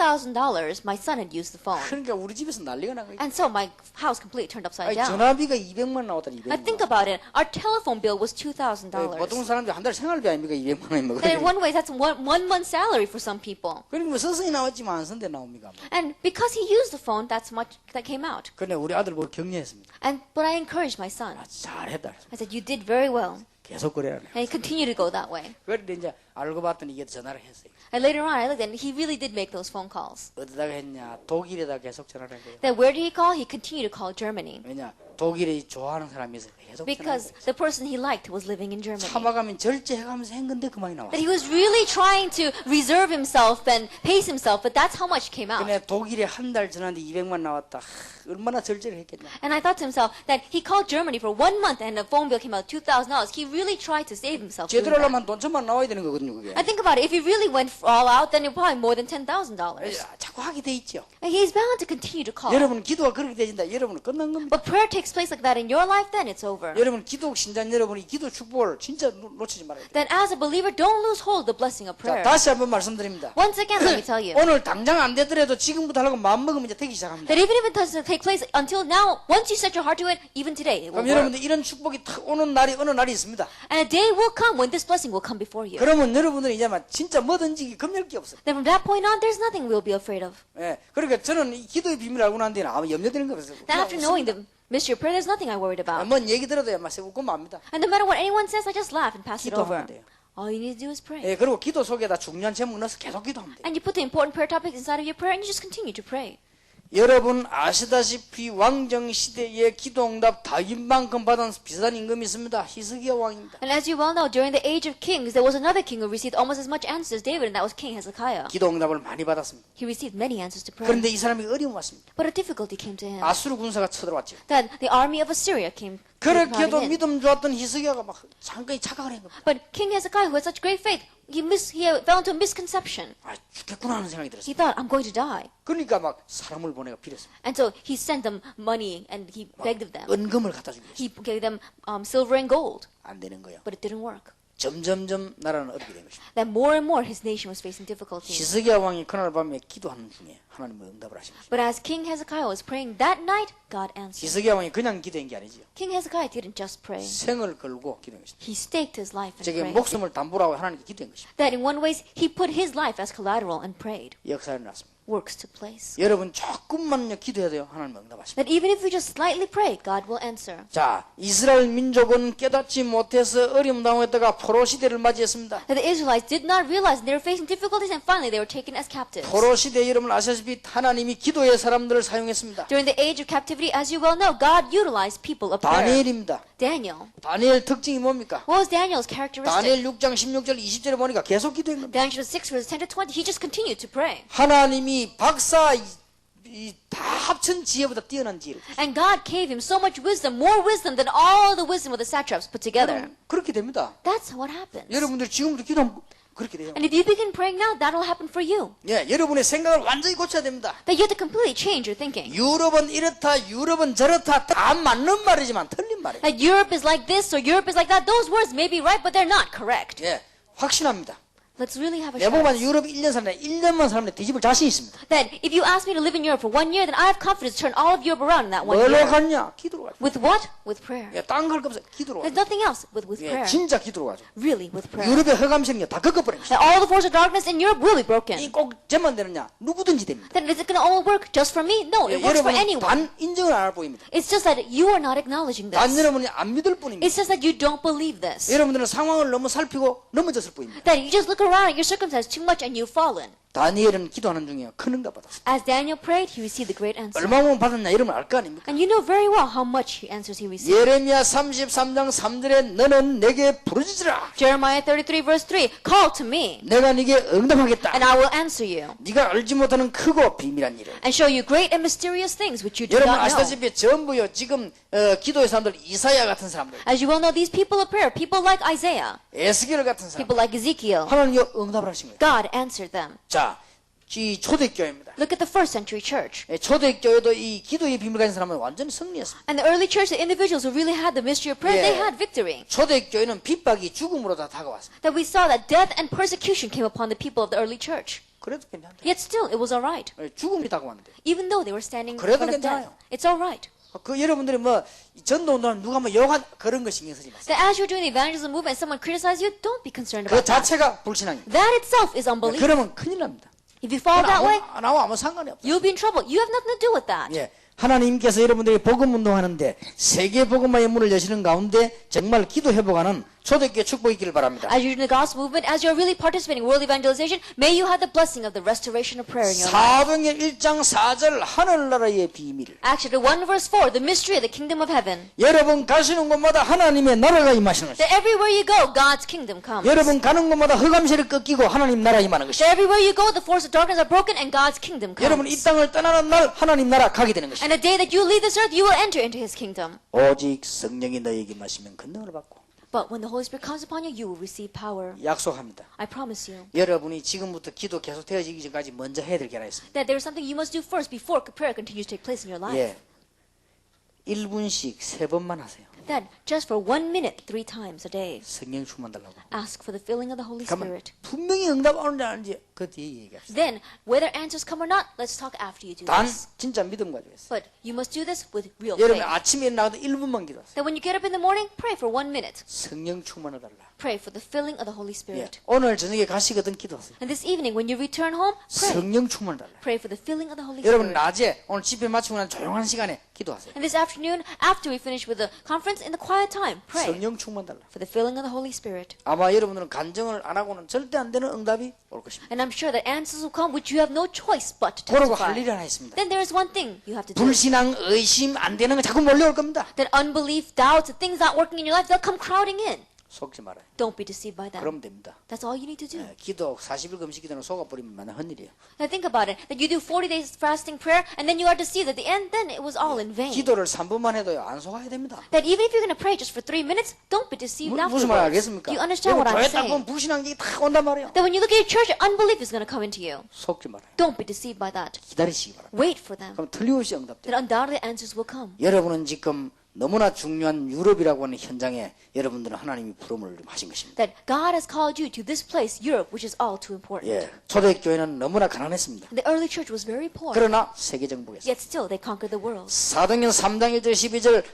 $2,000. My son had used the phone. 그러니까 우리 집에서 난리가 난 거예요. And so my house completely turned upside 아니, down. 전화비가 200만 원 나왔다니 I 200만 think 원. about it. Our telephone bill was $2,000. 보통 사람들이 한 달 생활비 아닙니까 200만 원이면. And in one way, that's one month's salary for some people. 그러니까 뭐 서서히 나왔지만 안 쓴데 나옵니까? And because he used the phone, that's much that came out. 그런데 우리 아들 보고 격려했습니다. But I encouraged my son. 잘했다. I said, you did very well. 계속 그래야 돼. And he continued to go that way. 그런데 이제 알고 봤더니 이게 전화를 했어요. And later on, I looked and he really did make those phone calls. 어디다가 했냐? 독일에다 계속 전화를 한 거예요. Then where did he call? He continued to call Germany. 왜냐? 독일이 좋아하는 사람이 있어요. 계속 전화를 Because the person he liked was living in Germany. 참아가면 절제해가면서 한 건데 그만이 나왔어요. That he was really trying to reserve himself and pace himself, but that's how much came out. 근데 독일에 한 달 전화인데 200만 나왔다. 얼마나 절제를 했겠냐. And I thought to himself that he called Germany for 1 month and the phone bill came out $2,000. He really tried to save himself. doing 제대로 that. 하려면 돈 천만 나와야 되는 거거든요. 그게. I think about it. If he really went all out, then it probably more than $10,000. 자꾸 하게 돼 있죠. And he's bound to continue to call. 여러분 기도가 그렇게 되진다. 여러분은 끝난 겁니다. But prayer takes takes place like that in your life, then it's over. 여러분 기도 신자인 여러분이 기도 축복을 진짜 놓치지 말아야 돼요. Then as a believer, don't lose hold of the blessing of 자, prayer. 다시 한번 말씀드립니다. Once again, let me tell you. 오늘 당장 안 되더라도 지금부터 하려고 마음먹으면 이제 되기 시작합니다. That even if it doesn't take place until now, once you set your heart to it, even today, it will 그럼 work. 여러분들 이런 축복이 탁 오는 날이 어느 날이 있습니다. And a day will come when this blessing will come before you. 그러면 여러분들은 이제 막 진짜 뭐든지 겁낼 게 없어요. Then from that point on, there's nothing we'll be afraid of. 예, 그러니까 저는 이 기도의 비밀을 알고 난 뒤에는 아무 염려되는 거 없어요. Then after knowing the mystery of prayer, there's nothing I worried about. 뭔 얘기 들어도 막 웃고 맙니다. And no matter what anyone says, I just laugh and pass it over. 기도하면 돼요. All you need to do is pray. 예, 그리고 기도 속에다 중요한 제목 넣어서 계속 기도하면 돼요. And you put the important prayer topics inside of your prayer and you just continue to pray. 여러분 아시다시피 왕정 시대의 기도응답 다윗만큼 받은 비슷한 임금이 있습니다. 히스기야 왕입니다. And as you well know, during the age of kings, there was another king who received almost as much answers as David, and that was King Hezekiah. 기도응답을 많이 받았습니다. He received many answers to prayer. 그런데 이 사람이 어려움 왔습니다. But a difficulty came to him. 아수르 군사가 쳐들어왔죠. That the army of Assyria came 그렇게도 crowding in. 믿음 좋았던 히스기야가 막 잠깐 착각을 한 겁니다. But King Hezekiah, who had such great faith, he fell into a misconception. 아, 죽겠구나 하는 생각이 He 들었어요. thought, I'm going to die. 그러니까 막 사람을 보내가 빌었습니다. And so he sent them money and he begged of them. 은금을 갖다 주기 위해서. He gave them silver and gold, 안 되는 거예요. but it didn't work. 점점점 나라는 어렵게 된 것입니다. That more and more his nation was facing difficulties. 히스기야 왕이 그날 밤에 기도하는 중에 하나님의 응답을 하신 거죠. But as King Hezekiah was praying that night, God answered. 히스기야 왕이 그냥 기도한 게 아니지요. King Hezekiah didn't just pray. 생을 걸고 기도한 것입니다. He staked his life and 저게 prayed. 목숨을 담보로 하고 하나님께 기도한 것입니다. That in one ways, he put his life as collateral and prayed. 역사를 났습니다. Works took place. 여러분 조금만요 기도해야 돼요. 하나님 응답하십니다. That even if we just slightly pray, God will answer. 자, 이스라엘 민족은 깨닫지 못해서 어려움 당했다가 포로 시대를 맞이했습니다. That the Israelites did not realize they were facing difficulties and finally they were taken as captives. 포로 시대 여러분 아시다시피 하나님이 기도의 사람들을 사용했습니다. During the age of captivity, as you well know, God utilized people of prayer. 다니엘입니다. Daniel. 다니엘 특징이 뭡니까? What was Daniel's characteristic? 다니엘 6장 16절 20절에 보니까 계속 기도한 겁니다. Daniel 6 verses 10 to 20, he just continued to pray. 하나님이 박사 다 합친 지혜보다 뛰어난 지혜를 주셨어요. And God gave him so much wisdom, more wisdom than all the wisdom of the satraps put together. 여러분, 그렇게 됩니다. That's what happens. 여러분들 지금부터 기도하면 그렇게 돼요. And if you begin praying now, that'll happen for you. 예, 여러분의 생각을 완전히 고쳐야 됩니다. That you have to completely change your thinking. 유럽은 이렇다, 유럽은 저렇다 다 맞는 말이지만 틀린 말이에요. That Europe is like this or Europe is like that, those words may be right, but they're not correct. 예, 확신합니다. Let's really have a 내 보면 chance. 유럽 1년 살래 1년만 살면 뒤집을 자신 있습니다. That if you ask me to live in Europe for 1 year, then I have confidence to turn all of Europe around in that 1 뭘로 year. 갔냐? 기도로 가죠. With what? With prayer. 예, 딴 걸 거 없어요. 기도로 There's 가죠. nothing else with 예, prayer. 진짜 기도로 가죠. Really with prayer. 유럽의 허감생력 다 꺾어버린 것이죠. That all the forces of darkness in Europe will be broken. 꼭 쟤만 되느냐? 누구든지 됩니다. Then is it going to all work just for me? No, it works for 여러분은 anyone. 단 인정을 안 할 뿐입니다. It's just that you are not acknowledging 단 this. 여러분이 안 믿을 뿐입니다. It's just that you don't believe this. 여러분들은 상황을 너무 살피고 넘어졌을 뿐입니다. That you just look around at your circumstances too much and you've fallen. 다니엘은 기도하는 중에 큰 응답 받았습니다. As Daniel prayed, he received the great answer. 얼마만 받았냐 여러분 알 거 아닙니까? And you know very well how much answers he received. 예레미야 33장 3절에 너는 내게 부르짖으라. Jeremiah 33 verse 3, call to me, 내가 네게 응답하겠다. and I will answer you, 네가 알지 못하는 크고 비밀한 일을. and show you great and mysterious things which you do 여러분 not know. 아시다시피 전부요 지금 기도의 사람들 이사야 같은 사람들, As you well know, these people of prayer, people like Isaiah, 에스겔 같은 사람, people like Ezekiel, 하나님이 응답을 하신 거예요. God answered them. 자, 이 초대교회입니다. Look at the first century church. 초대교회도 이 기도의 비밀 가진 사람은 완전히 승리했습니다. And the early church, the individuals who really had the mystery of prayer, they Yeah. had victory. 초대교회는 핍박이 죽음으로 다 다가왔습니다. That we saw that death and persecution came upon the people of the early church. 그래도 괜찮다. Yet still, it was all right. 죽음이 다가왔는데. Even though they were standing in 그래도 front of 괜찮아요. death. It's all right. 그 여러분들이 뭐 전도 운동하면 누가 뭐 여간 그런 거 신경 쓰지 마세요. That as you're doing the evangelism movement and someone criticizes you, don't be concerned 그 about that. 자체가 불신앙입니다. That itself is unbelief. 그러면 큰일 납니다. If you fall that way, 나와 아무 상관이 없어요. you'll be in trouble. You have nothing to do with that. 예, 하나님께서 여러분들이 복음 운동하는데 세계 복음화의 문을 여시는 가운데 정말 기도 회복하는 초대교회 축복이 있기를 바랍니다. As you're in the gospel movement, as you're really participating in world evangelization, may you have the blessing of the restoration of prayer in your life. 사도행전 1장 4절 하늘나라의 비밀. Acts chapter 1 verse 4, the mystery of the kingdom of heaven. 여러분 가시는 곳마다 하나님의 나라가 임하시는 것이죠. That everywhere you go, God's kingdom comes. 여러분 가는 곳마다 흑암세를 꺾이고 하나님 나라 임하는 것이죠. That everywhere you go, the forces of darkness are broken and God's kingdom 여러분 이 comes. 땅을 떠나는 날 하나님 나라 가게 되는 것이죠. And the day that you leave this earth, you will enter into His kingdom. 오직 성령이 너에게 마시면 권능을 받고 But when the Holy Spirit comes upon you, you will receive power. 약속합니다. I promise you. 여러분이 지금부터 기도 계속 되어지기 전까지 먼저 해야 될 게 하나 있습니다. That there is something you must do first before prayer continues to take place in your life. 예. 1분씩 3번만 하세요. That just for 1 minute, 3 times a day, 성령 충만 달라고. ask for the filling of the Holy 그러면 Spirit. 분명히 응답 오는지 안 오는지 그 뒤에 얘기합시다. Then, whether answers come or not, let's talk after you do 단 this. 진짜 믿음 가지고 했어요. But you must do this with real 여러분 faith. 아침에 일어나도 1분만 기도하세요. That when you get up in the morning, pray for 1 minute. 성령 충만을 달라. Pray for the filling of the Holy 예. Spirit. 오늘 저녁에 가시거든 기도하세요. And this evening, when you return home, pray. 성령 충만을 달라. Pray for the filling of the Holy 여러분 Spirit. 낮에 오늘 집회 마치고 난 조용한 시간에 기도하세요. And this afternoon, after we finish with the conference, in the quiet time, pray 성령 충만 달라. for the filling of the Holy Spirit. 아마 여러분들은 간증을 안 하고는 절대 안 되는 응답이 올 것입니다. And I'm sure that answers will come which you have no choice but to 그러고 할 testify. 일이 하나 있습니다. Then there is one thing you have to do. 불신앙, 의심 안 되는 거 자꾸 몰려올 겁니다. That unbelief, doubts, things not working in your life, they'll come crowding in. 속지 말아요. Don't be deceived by them. 그러면 됩니다. That's all you need to do. 예, 기도 40일 금식 기도는 속아버리면 만한 헛일이에요. Now think about it. That you do 40 days fasting prayer and then you are deceived at the end, then it was all in vain. 기도를 3분만 해도요 안 속아야 됩니다. That even if you're going to pray just for 3 minutes, don't be deceived 무슨 말 afterwards. 알겠습니까? Do you understand what 교회 I'm 딱 보면 saying? 불신앙이 다 온단 말이에요. That when you look at your church, unbelief is going to come into you. 속지 말아요. Don't be deceived by that. 기다리시기 바랍니다. Wait for them. 그럼 틀림없이 응답돼요. That undoubtedly answers will come. 여러분은 지금 너무나 중요한 유럽이라고 하는 현장에 여러분들은 하나님이 부름을 하신 것입니다. That God has called you to this place, Europe, which is all too important. 예, 초대교회는 너무나 가난했습니다. The early church was very poor. 그러나 세계 정복했어요. Yet still they conquered the world. 사도행전 3장 1절 12절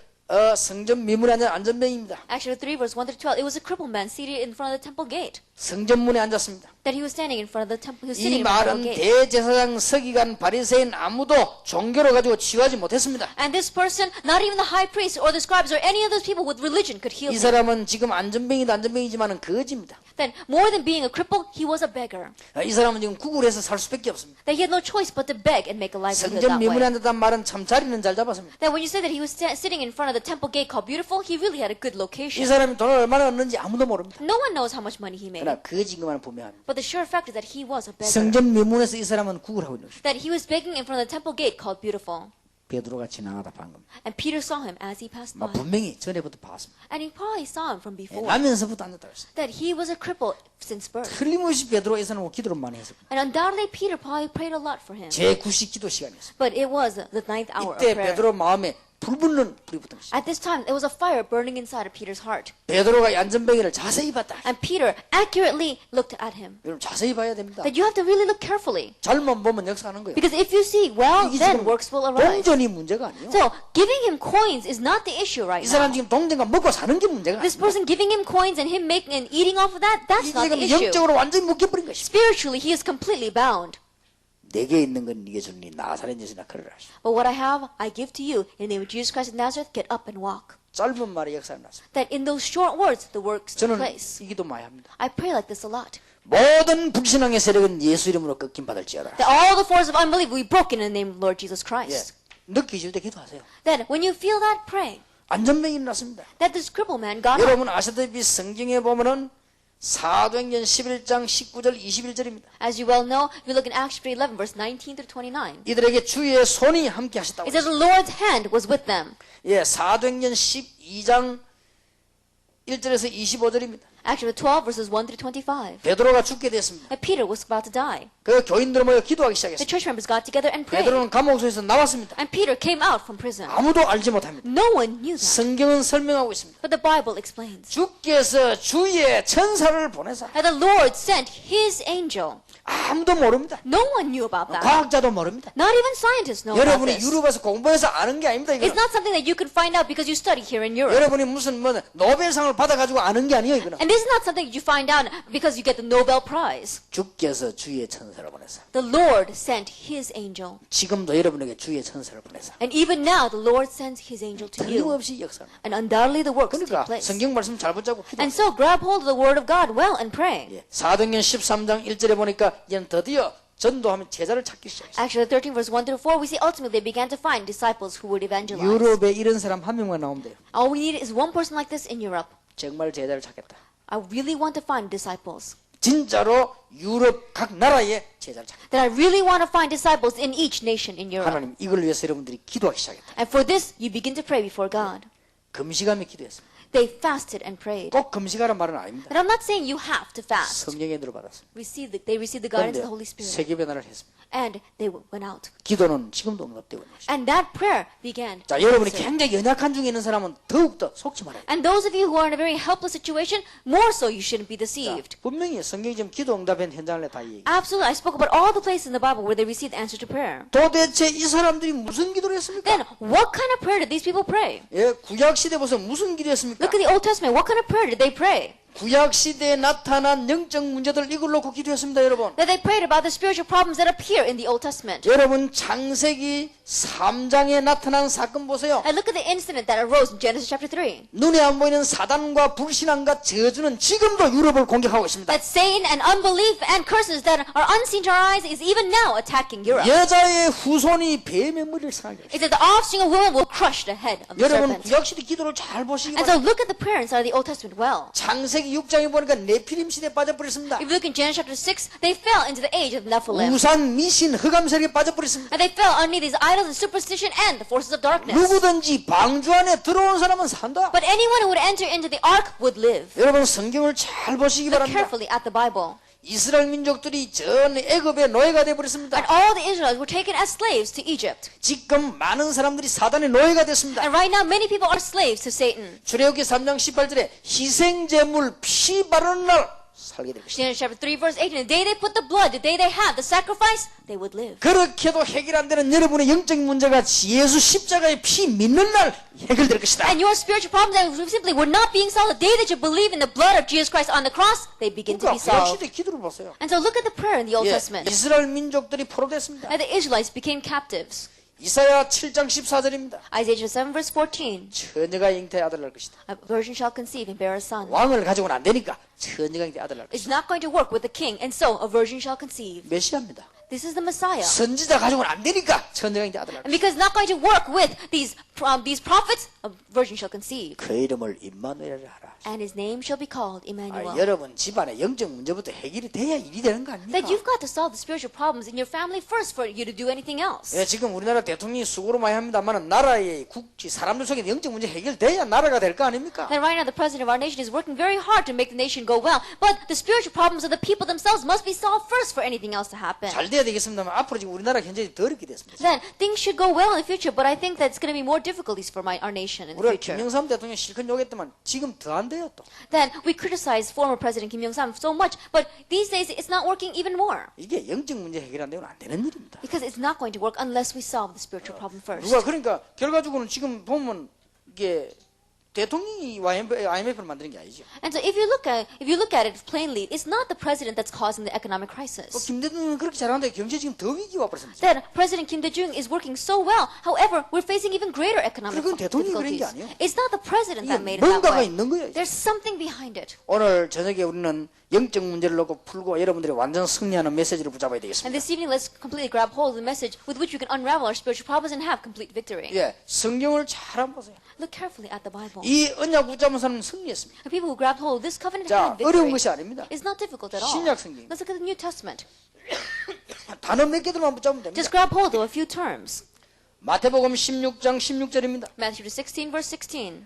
성전 미문에 앉은 안전병입니다. Actually, 3 verse 1 through 12, it was a crippled man seated in front of the temple gate. 성전문에 앉았습니다. That he was standing in front of the temple. He was 이 sitting in front of 말은 the gate. 대제사장, 서기관, 바리새인 아무도 종교를 가지고 치유하지 못했습니다. And this person, not even the high priest or the scribes or any of those people with religion could heal 이 him. 사람은 지금 안전병이지만은 거지입니다. That more than being a cripple, he was a beggar. 이 사람은 지금 구글에서 살 수밖에 없습니다. That he had no choice but to beg and make a livelihood 성전 that 미문에 way. 앉았다는 말은 참 자리는 잘 잡았습니다. That when you say that he was sitting in front of the temple gate called Beautiful, he really had a good 이 location. 사람이 돈을 얼마나 얻는지 아무도 모릅니다. No one knows how much money he made. 그러나 거지인 것만 분명합니다. But the sure fact is that he was a beggar. 성전 미문에서 이 사람은 구글하고 있는 것입니다. That he was begging in front of the temple gate called Beautiful. 베드로가 지나가다 방금 And Peter saw him as he passed by. 분명히 전에부터 봤습니다. And he probably saw him from before. 나면서부터 앉았다고 했어요. That he was a cripple since birth. 틀림없이 베드로가 이 사람을 기도를 많이 했습니다. And undoubtedly Peter probably prayed a lot for him. 제9시 기도 시간이었어요. But it was the 9th hour of 이때 prayer. 베드로 마음에 불 붙는 불이 붙은 것입니다. At this time, there was a fire burning inside of Peter's heart. 베드로가 안전병이를 자세히 봤다. And Peter accurately looked at him. 여러분 자세히 봐야 됩니다. That you have to really look carefully. 잘못 보면 역사하는 거예요. Because if you see well, 이게 then 지금 works will arise. 동전이 문제가 아니에요. So, giving him coins is not the issue right 이 사람 now. 지금 동전과 먹고 사는 게 문제가 This 아니에요. person giving him coins and him making and eating off of that, that's not 지금 the issue. 영적으로 완전히 묶여버린 것입니다. Spiritually, he is completely bound. 내게 있는 건 네게 주니 나사렛 예수나 걸으라. But what I have, I give to you. In the name of Jesus Christ of Nazareth, get up and walk. 짧은 말에 역사가 났습니다. That in those short words, the works took 저는 place. 이 기도 많이 합니다. I pray like this a lot. 모든 불신앙의 세력은 예수 이름으로 꺾임 받을지어라. That all the forces of unbelief will be broken in the name of Lord Jesus 예, Christ. 느끼실 때 기도하세요. That when you feel that, pray. 안전병이 일어났습니다. That this crippled man got up. 여러분 아시다시피 성경에 보면은 사도행전 11장 19절 21절입니다. As you well know, if you look in Acts chapter 11, verse 19 through 29, 이들에게 주의 손이 함께 하셨다고. it says the Lord's hand was with them. 예, 사도행전 12장 1절에서 25절입니다. Acts chapter 12, verses 1 through 25. 베드로가 죽게 됐습니다. And Peter was about to die. 그 교인들 모여 기도하기 The 시작했습니다. church members got together and prayed. 베드로는 감옥소에서 나왔습니다. And Peter came out from prison. 아무도 알지 못합니다. No one knew that. 성경은 설명하고 있습니다. But the Bible explains 주께서 주의 천사를 보내사 that the Lord sent his angel. 아무도 모릅니다. No one knew about that. 과학자도 모릅니다. Not even scientists know about 여러분이 this. 유럽에서 공부해서 아는 게 아닙니다. It's 이거는. not something that you could find out because you study here in Europe. 여러분이 무슨 뭐 노벨상을 받아가지고 아는 게 아니에요. 이거는. And this is not something that you find out because you get the Nobel Prize. 주께서 주의 천사를 보내사 The Lord sent his angel. 지금도 여러분에게 주의 천사를 보내사 And even now, the Lord sends his angel to you. 틀림없이 역사합니다. And undoubtedly the works take 그러니까 place. 성경 말씀 잘 붙잡고 And 기도하세요. so grab hold of the word of God well and pray. 예, 사도행전 13장 1절에 보니까 이제는 드디어 전도하면 제자를 찾기 시작했어요. Actually, 13 verse 1 through 4, we see ultimately they began to find disciples who would evangelize. 유럽에 이런 사람 한 명만 나오면 돼요. All we need is one person like this in Europe. 정말 제자를 찾겠다. I really want to find disciples. 진짜로 유럽 각 나라에 제자를 찾겠다. That I really want to find disciples in each nation in Europe. 하나님 이걸 위해서 여러분들이 기도하기 시작했다. And for this, you begin to pray before God. 금식하며 기도했습니다. They fasted and prayed. 꼭 금식하라는 말은 아닙니다. And I'm not saying you have to fast. 성령의 인도를 받았습니다. They received the guidance 그런데 of the Holy Spirit. 세계 변화를 했습니다. And they went out. 기도는 지금도 응답되고 있는 것입니다. And that prayer began. 자, 여러분이 굉장히 연약한 중에 있는 사람은 더욱더 속지 말아야 돼요. And those of you who are in a very helpless situation, more so you shouldn't be deceived. 분명히 성경이 지금 기도 응답한 현장을 다 얘기해요. Absolutely. I spoke about all the places in the Bible where they received answer to prayer. 도대체 이 사람들이 무슨 기도를 했습니까? Then, what kind of prayer did these people pray? 예, 구약 시대 보세요. 무슨 기도했습니까? Look at the Old Testament. What kind of prayer did they pray? 구약 시대에 나타난 영적 문제들 이걸 놓고 기도했습니다, 여러분. That they prayed about the spiritual problems that appear in the Old Testament. 여러분 창세기 3장에 나타난 사건 보세요. And look at the incident that arose in Genesis chapter 3. 눈에 안 보이는 사단과 불신앙과 저주는 지금도 유럽을 공격하고 있습니다. That Satan and unbelief and curses that are unseen to our eyes is even now attacking Europe. 여자의 후손이 뱀의 머리를 상하게 It says the offspring of women will crush the head of the 여러분 serpent. 구약 시대 기도를 잘 보시기 And so 바랍니다. look at the prayer inside the Old Testament well. 창세기 6장에 보니까 네피림 시대에 빠져버렸습니다. If you look in Genesis chapter 6, they fell into the age of Nephilim. 우상, 미신, 흑암세력에 빠져버렸습니다. And they fell underneath these idols and superstition and the forces of darkness. 누구든지 방주 안에 들어온 사람은 산다. But anyone who would enter into the ark would live. 여러분 성경을 잘 보시기 Look 바랍니다. carefully at the Bible. 이스라엘 민족들이 전 애굽의 노예가 And 되어버렸습니다. all the Israelites were taken as slaves to Egypt. 지금 많은 사람들이 사단의 노예가 됐습니다. And right now, many people are slaves to Satan. 출애굽기 3장 18절에 희생제물 피 바르는 날 살게 될 것이다. Genesis chapter 3, verse 18. The day they put the blood, the day they have the sacrifice, they would live. 그렇게도 해결 안 되는 여러분의 영적인 문제가 예수 십자가의 피 믿는 날 해결될 것이다. And your spiritual problems that simply were not being solved the day that you believe in the blood of Jesus Christ on the cross, they begin to 그러니까 be 구약 solved. 시대 기도를 보세요. And so look at the prayer in the Old 예, Testament. 이스라엘 민족들이 포로됐습니다. And the Israelites became captives. 이사야 7장 14절입니다. Isaiah 7, verse 14. 처녀가 잉태의 아들 낳을 것이다. A virgin shall conceive and bear a son. 왕을 가지고는 안 되니까 처녀가 잉태의 아들 낳을 It's 것이다. not going to work with the king, and so a virgin shall conceive. 메시아입니다. This is the Messiah. 선지자 가지고는 안 되니까 처녀가 잉태의 아들 낳을 And 것이다. because it's not going to work with these prophets, a virgin shall conceive. 그 이름을 임마누엘이라 하라. And his name shall be called 아, Emmanuel. 여러분 집안의 영적 문제부터 해결이 돼야 일이 되는 거 아닙니까? That you've got to solve the spiritual problems in your family first for you to do anything else. 예, 지금 우리나라 대통령이 수고를 많이 합니다만 나라의 국지 사람들 속에 영적 문제 해결돼야 나라가 될 거 아닙니까? And right now the president of our nation is working very hard to make the nation go well. But the spiritual problems of the people themselves must be solved first for anything else to happen. 잘 돼야 되겠습니다만 앞으로 지금 우리나라 현재 더 어렵게 됐습니다. Then things should go well in the future, but I think that it's going to be more difficulties for our nation in the 우리가 future. 김영삼 대통령 실컷 욕했더만 지금 더 안 돼요 또. Then we criticize former President Kim Jong-sam so much, but these days it's not working even more. 이게 영적 문제 해결 안 되면 안 되는 일입니다. Because it's not going to work unless we solve the spiritual problem first. 누가 그러니까 결과적으로는 지금 보면 이게 대통령이 IMF를 만드는 게 아니죠. And so if you look at it plainly, it's not the president that's causing the economic crisis. 김 대통령은 그렇게 잘하는데 경제 지금 더 위기가 와버렸습니다. That President Kim Dae-jung is working so well. However, we're facing even greater economic 그건 대통령이 그런 게 difficulties. 아니에요. It's not the president that 이게 made it that 뭔가가 way. 있는 거예요. There's something behind it. 오늘 저녁에 우리는 영적 문제를 놓고 풀고 여러분들이 완전 승리하는 메시지를 붙잡아야 And 되겠습니다. this evening, let's completely grab hold of the message with which we can unravel our spiritual problems and have complete victory. 예, 성경을 잘 한번 보세요. Look carefully at the Bible. 이 언약 붙잡은 사람은 승리했습니다. The people who grabbed hold of this covenant 자, had 어려운 victory. 것이 아닙니다. It's not difficult at all. 신약 성경. Let's look at the New Testament. 단어 몇 개들만 붙잡으면 됩니다. Just grab hold of a few terms. 마태복음 16장 16절입니다. Matthew 16, verse 16.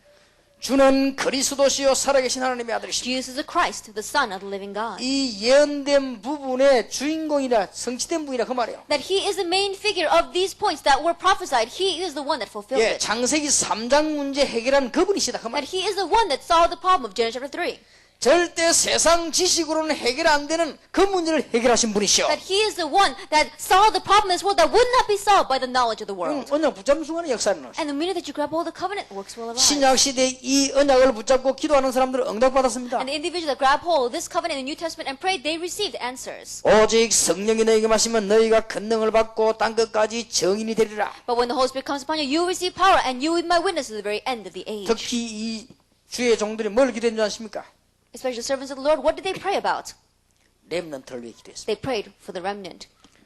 주는 그리스도시요 살아계신 하나님의 아들이십니다. Jesus is the Christ, the Son of the living God. 이 예언된 부분의 주인공이라 성취된 분이라 그 말이에요. That he is the main figure of these points that were prophesied. He is the one that fulfilled 예, it. 창세기 3장 문제 해결한 그분이시다 그 말이에요. That he is the one that solved the problem of Genesis chapter 3. 절대 세상 지식으로는 해결 안 되는 그 문제를 해결하신 분이시오. That he is the one that solved the problem in this world that would not be solved by the knowledge of the world. 언약 붙잡는 순간에 역사는 And the minute that you grab hold of the covenant, works will arise. 신약 시대 이 언약을 붙잡고 기도하는 사람들은 응답받았습니다. And the individuals that grab hold of this covenant in the New Testament and prayed, they received answers. 오직 성령이 너에게 마시면 너희가 권능을 받고 땅 끝까지 정인이 되리라. But when the Holy Spirit comes upon you, you will receive power and you will be my witness to the very end of the age. 특히 이 주의 종들이 뭘 기도했는지 아십니까? Especially the servants of the Lord, what did they pray about? 렘넌트를 위해 기도했습니다. They prayed for the remnant.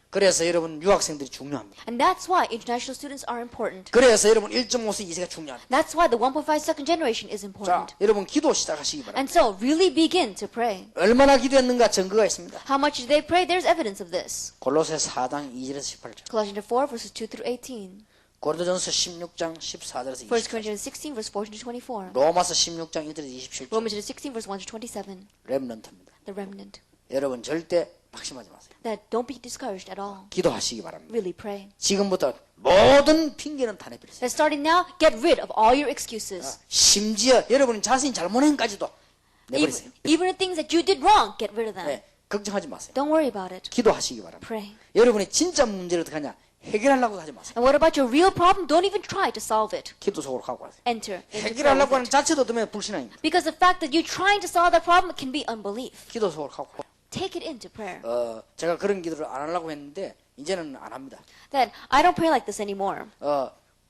그래서 여러분 유학생들이 중요합니다. And that's why international students are important. 그래서 여러분 1.5세 2세가 중요합니다. That's why the 1.5 second generation is 자, important. 여러분 기도 시작하시기 바랍니다. And so, really begin to pray. 얼마나 기도했는가 증거가 있습니다. How much did they pray? There's evidence of this. 골로새 4장 2절에서 18절. Colossians 4, verses 2 through 18. 고린도전서 16장 14절에서 1 20절, Corinthians 16, verse 14 to 24. 로마서 16장 1절에서 27절, Romans 16, verse 1 to 27. 렘넌트입니다. The remnant. 여러분 절대 낙심하지 마세요. That don't be discouraged at all. 기도하시기 바랍니다. Really pray. 지금부터 모든 핑계는 다 내버리세요. That starting now, get rid of all your excuses. 심지어 여러분이 자신이 잘못한까지도 내버리세요. Even the things that you did wrong, get rid of them. 네, 걱정하지 마세요. Don't worry about it. 기도하시기 바랍니다. Pray. 여러분이 진짜 문제를 어떻게 하냐? 해결하려고 하지 마세요. And what about your real problem? Don't even try to solve it. 기도 속으로 가고 가세요. Enter into prayer 해결하려고 with 하는 it. 자체도 어쩌면 불신앙입니다. Because the fact that you're trying to solve that problem can be unbelief. 기도 속으로 가고 가세요. Take it into prayer. 제가 그런 기도를 안 하려고 했는데 이제는 안 합니다. That I don't pray like this anymore.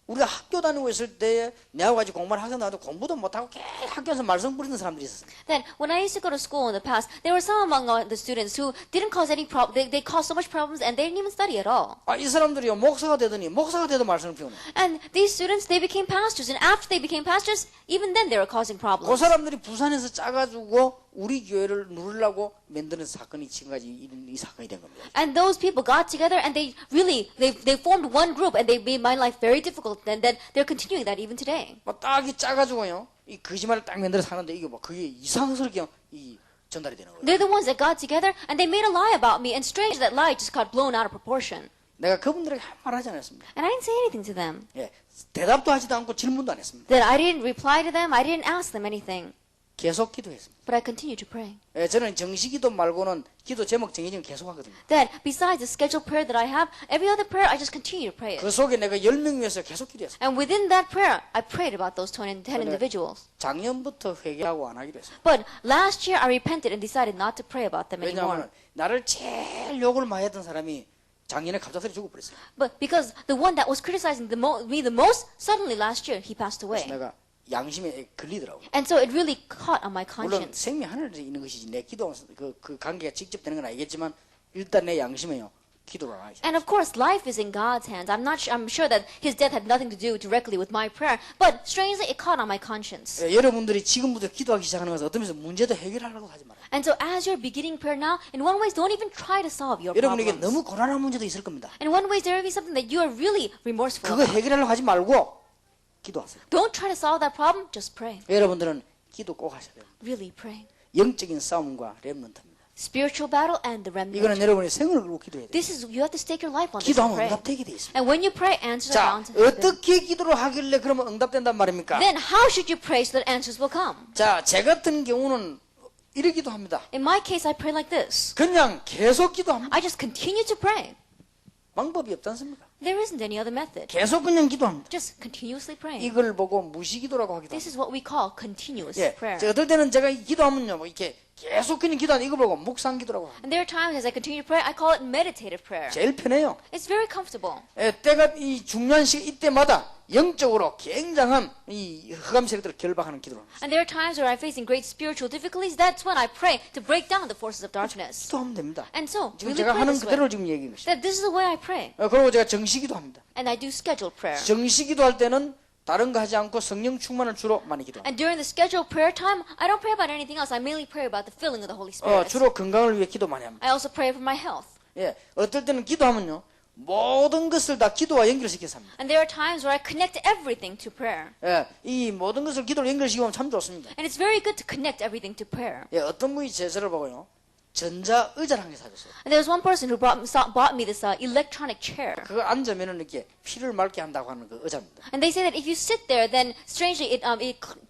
우리가 학교 다니고 있을 때 내하고 같이 공부하는 학생 나와도 공부도 못하고 계속 학교에서 말썽 부리는 사람들이 있었어요. That when I used to go to school in the past, there were some among the students who didn't cause any problem. They caused so much problems and they didn't even study at all. 이 사람들이요 목사가 되더니 목사가 돼도 말썽을 피우네. And these students, they became pastors. And after they became pastors, even then they were causing 그 problems. 사람들이 부산에서 짜가지고 우리 교회를 누르려고 만드는 사건이 지금까지 이 사건이 된 겁니다. And those people got together and they formed one group and they made my life very difficult. And then they're continuing that even today. 딱이 짜가지고요 이 거짓말을 딱 만들어 사는데 이게 뭐 그게 이상스럽게 이 전달이 되는 거예요. They're the ones that got together and they made a lie about me. And strange that lie just got blown out of proportion. 내가 그분들에게 한 말 하지 않았습니다. And I didn't say anything to them. 예, 대답도 하지도 않고 질문도 안 했습니다. That I didn't reply to them. I didn't ask them anything. 계속 기도했습니다. But I continued to pray. 예, 저는 정식기도 말고는 기도 제목 정해지면 계속 하거든요. That besides the scheduled prayer that I have, every other prayer I just continue to pray it. 그 속에 내가 10명 위해서 계속 기도했습니다. And within that prayer, I prayed about those 10 individuals. 작년부터 회개하고 안 하기로 했습니다. But last year I repented and decided not to pray about them anymore. 왜냐하면 나를 제일 욕을 많이 했던 사람이 작년에 갑작스레 죽어버렸어요. But because the one that was criticizing me the most, suddenly last year he passed 그래서 away. 내가 양심에 걸리더라고요. And so it really caught on my 물론 conscience. 생명 하늘에 있는 것이지 내 기도 그 관계가 직접 되는 건 알겠지만 일단 내 양심에요 기도를 안 하죠. And of course, life is in God's hands. I'm sure that his death had nothing to do directly with my prayer. But strangely, it caught on my conscience. 예, 여러분들이 지금부터 기도하기 시작하는 것은 어떤 면에서 문제도 해결하려고 하지 말아요. And so as you're beginning prayer now, in one way, don't even try to solve your 여러분에게 problems. 너무 고난한 문제도 있을 겁니다. In one way, there will be something that you are really remorseful 그거 about. 해결하려고 하지 말고 기도하세요. Don't try to solve that problem, just pray. 여러분들은 기도 꼭 하셔야 돼요. Really pray. 영적인 싸움과 렘넌트입니다. Spiritual battle and the 이거는 remnant. 여러분의 생을 걸고 기도해야 돼요. This is, you have to stake your life on this and 기도하면 pray. 응답되게 돼 있습니다. And when you pray, answers are 자, bound to happen. 어떻게 기도를 하길래 그러면 응답된단 말입니까? Then how should you pray so that answers will come? 자, 제 같은 경우는 이러기도 합니다. In my case, I pray like this. 그냥 계속 기도합니다. I just continue to pray. 방법이 없지 않습니까? There isn't any other method. 계속 그냥 기도합니다. Just continuously praying. 이걸 보고 무시기도라고 하기도 This 합니다. is what we call continuous 예, prayer. 어떨 때는 제가 기도하면요, 뭐 이렇게 계속 그냥 기도하는 이거 보고 묵상기도라고 합니다. And there are times as I continue to pray, I call it meditative prayer. 제일 편해요. It's very comfortable. 예, 때가 이 중요한 시기 이때마다 영적으로 굉장한 이 흑암 세력들을 결박하는 기도를 합니다. And there are times where I'm facing great spiritual difficulties. That's when I pray to break down the forces of darkness. 기도하면 됩니다. And so, 지금 really 제가 pray 하는 this way. 그대로 지금 얘기한 것입니다. That this is the way I pray. 그리고 제가 정시기도 합니다. And I do scheduled prayer. 정시기도 할 때는 다른 거 하지 않고 성령 충만을 주로 많이 기도합니다. And during the scheduled prayer time, I don't pray about anything else. I mainly pray about the filling of the Holy Spirit. 주로 건강을 위해 기도 많이 합니다. I also pray for my health. 예, 어떨 때는 기도하면요, 모든 것을 다 기도와 연결시켜서 합니다. And there are times where I connect everything to prayer. 예, 이 모든 것을 기도로 연결시키면 참 좋습니다. And it's very good to connect everything to prayer. 예, 어떤 분이 제 저를 보고요, 전자 의자를 한 개 사줬어요. And there was one person who bought me this electronic chair. 그거 앉으면은 이렇게 피를 맑게 한다고 하는 그 의자입니다. And they say that if you sit there, then strangely it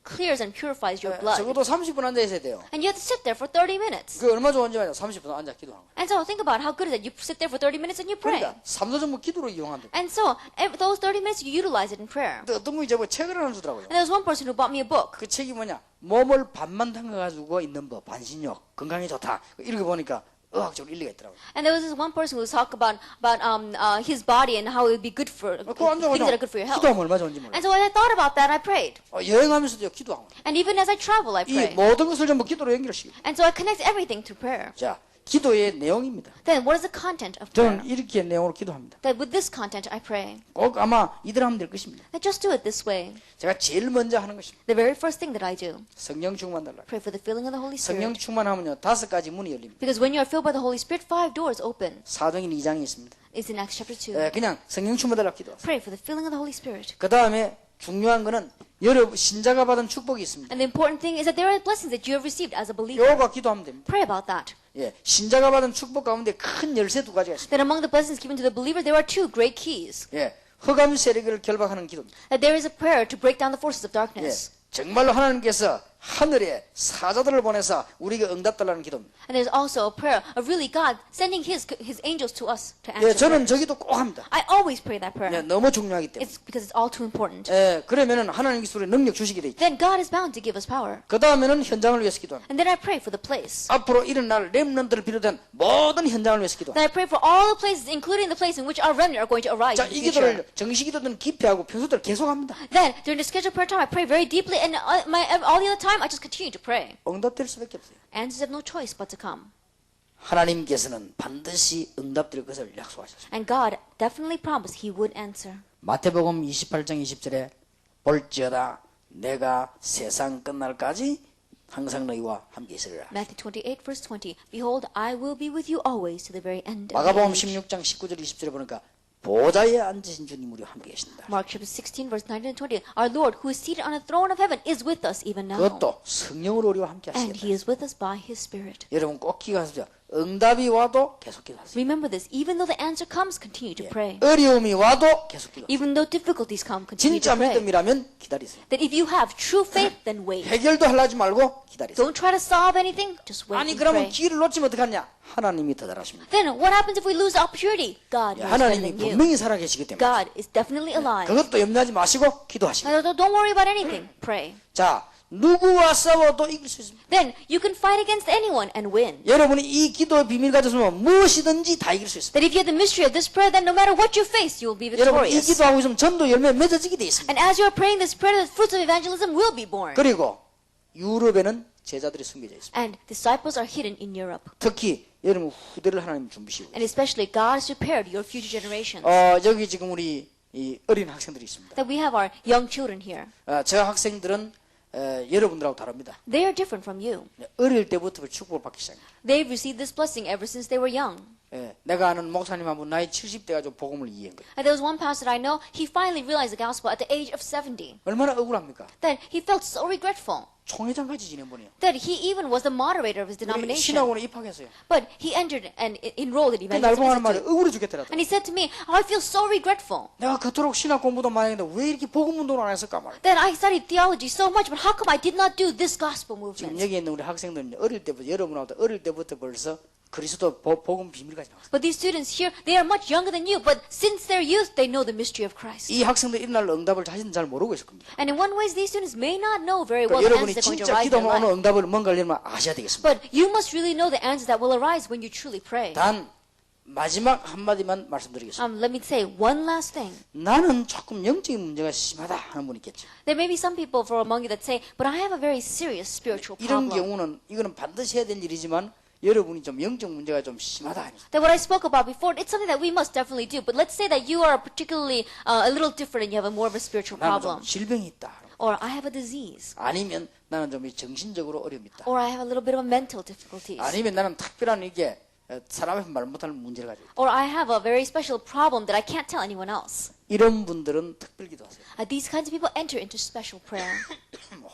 clears and purifies your blood. 적어도 30분 앉아 있어야 돼요. And you have to sit there for 30 minutes. 그 얼마 좋은지 알아요? 30분 앉아 기도하는 거. And so think about how good it is that you sit there for 30 minutes and you pray. 그러니까 3도 전부 기도로 이용한다. And so those 30 minutes you utilize it in prayer. 근데 어떤 분이 저보고 책을 하나 주더라고요. And there was one person who bought me a book. 그 책이 뭐냐? 몸을 반만 담가가지고 있는 법, 반신욕, 건강에 좋다. 이렇게 보니까 의학적으로 일리가 있더라고요. And there was this one person who talked about his body and how it would be good for 그거 앉아 things that are good for your health. 기도하면 얼마 좋은지 몰라요. And so when I thought about that, I prayed. 여행하면서도 기도하고. And even as I travel, I 이 pray. 모든 것을 전부 기도로 연결시키고. And so I connect everything to prayer. 자, 기도의 내용입니다. Then what is the content of prayer? 저는 이렇게 내용으로 기도합니다. That with this content I pray. 꼭 아마 이대로 하면 될 것입니다. That just do it this way. 제가 제일 먼저 하는 것입니다. The very first thing that I do, 성령 충만 달라. pray for the filling of the Holy 성령 Spirit. 충만하면요 5가지 문이 열립니다. Because when you are filled by the Holy Spirit, 5 doors open. 사도행전 2장에 있습니다. It's in Acts chapter 2. 그냥 성령 충만 달라 기도하세요. Pray for the filling of the Holy Spirit. 그 다음에 중요한 거는 여러분 신자가 받은 축복이 있습니다. And the important thing is that there are blessings that you have received as a believer. 요거 기도하면 됩니다. Pray about that. 예, 신자가 받은 축복 가운데 큰 열쇠 2가지가 있습니다. That among the blessings given to the believer, there are 2 great keys. 예, 흑암 세력을 결박하는 기도입니다. That there is a prayer to break down the forces of 예, darkness. 정말로 하나님께서 하늘에 사자들을 보내서 우리에게 응답달라는 기도입니다. And there's also a prayer of really God sending His angels to us to 예, answer 저는 prayers. 저기도 꼭 합니다. I always pray that 예, prayer. 너무 중요하기 때문에. It's because it's all too important. 예, 그러면은 하나님께서 우리 능력 주시게 돼 있죠. Then God is bound to give us power. 그 다음에는 현장을 위해서 기도합니다. And then I pray for the place. 앞으로 일어날 렘넌트를 비롯한 모든 현장을 위해서 기도합니다. Then I pray for all the places, including the place in which our remnant are going to arise 자, in 이 the future. 기도를 정식 기도는 기피하고 평소대로 계속합니다. Then, during the scheduled prayer time, I pray very deeply, and all the other time, I just continue to pray. 응답될 수밖에 없어요. Answers have no choice but to come. 하나님께서는 반드시 응답될 것을 약속하셨습니다. And God definitely promised He would answer. 마태복음 28장 20절에 볼지어다 내가 세상 끝날까지 항상 너희와 함께 있으리라. Matthew 28, verse 20. Behold, I will be with you always to the very end of the 마가복음 age. 16장 19절 20절에 보니까 보좌에 앉으신 주님 우리와 함께 계신다. Mark chapter 16, verse 19 and 20. Our Lord, who is seated on the throne of heaven, is with us even now. 그것도 성령으로 우리와 함께 And 하시겠다. He is with us by His Spirit. 여러분 꼭 기억하세요. 응답이 와도 계속 기도하세요. Remember this. Even though the answer comes, continue to pray. 어려움이 와도 계속 기도하세요. Even though difficulties come, continue 진짜 to pray. 믿음이라면 기다리세요. That if you have true faith, then wait. 해결도 하려지 말고 기다리세요. Don't try to solve anything. Just wait 아니 and 그러면 pray. 기회를 놓치면 어떡하냐? 하나님이 더 잘하십니다. Then what happens if we lose the opportunity? God knows better 하나님이 than you. 분명히 살아계시기 때문에 God is definitely alive. 그것도 염려하지 마시고 기도하시고. Don't worry about anything. Pray. 자, 누구와 싸워도 이길 수 있습니다. Then you can fight against anyone and win. 여러분이 이 기도의 비밀 가졌으면 무엇이든지 다 이길 수 있습니다. That if you have the mystery of this prayer, then no matter what you face, you will be 여러분 이 victorious. 기도하고 있으면 전도 열매 맺어지게 돼 있습니다. And as you are praying this prayer, the fruits of evangelism will be born. 그리고 유럽에는 제자들이 숨겨져 있습니다. And disciples are hidden in Europe. 특히 여러분 후대를 하나님 준비시고. And especially God has prepared your future generations. 여기 지금 우리 이 어린 학생들이 있습니다. That we have our young children here. 저 학생들은 여러분들하고 다릅니다. They are different from you. 어릴 때부터 축복을 받기 시작합니다. They've received this blessing ever since they were young. 내가 아는 목사님 한 분 나이 70대가 좀 복음을 이해한 거예요. And there was one pastor I know, he finally realized the gospel at the age of 70. 얼마나 억울합니까? That he felt so regretful. 총회장까지 지낸 분이에요. That he even was the moderator of his 우리 denomination. 신학원에 입학했어요. But he entered and enrolled in 날 evangelism 보는 말이 institute. 억울해 죽겠더라도. And he said to me, I feel so regretful. 내가 그토록 신학 공부도 많이 했는데 왜 이렇게 복음 운동을 안 했을까 말이야. That I studied theology so much, but how come I did not do this gospel 지금 movement? 여기 있는 우리 학생들은 어릴 때부터 여러분하고 어릴 때부터 벌써 그리스도 복음 비밀까지 나왔어요. But these students here, they are much younger than you, but since their youth, they know the mystery of Christ. 이 학생들 이날 응답을 자신은 잘 모르고 있을 겁니다. And in one way, these students may not know very well 그러니까 the 여러분이 answers that are going to 진짜 arise in their 기도만 오는 life. 응답을 뭔가 하려면 아셔야 되겠습니다. But you must really know the answers that will arise when you truly pray. 단 마지막 한마디만 말씀드리겠습니다. Let me say one last thing. 나는 조금 영적인 문제가 심하다 하는 분이 있겠죠. There may be some people for among you that say, but I have a very serious spiritual 이런 problem. 경우는 이거는 반드시 해야 될 일이지만 여러분이 좀 영적 문제가 좀 심하다. That what I spoke about before, it's something that we must definitely do. But let's say that you are particularly a little different and you have a more of a spiritual 나는 좀 problem. 질병이 있다. Or I have a disease. 아니면 나는 좀 정신적으로 어려움이 있다. Or I have a little bit of mental difficulties. 아니면 나는 특별한 이게 사람 앞에 말 못하는 문제를 가지고 있다. Or I have a very special problem that I can't tell anyone else. 이런 분들은 특별 기도하세요. These kinds of people enter into special prayer.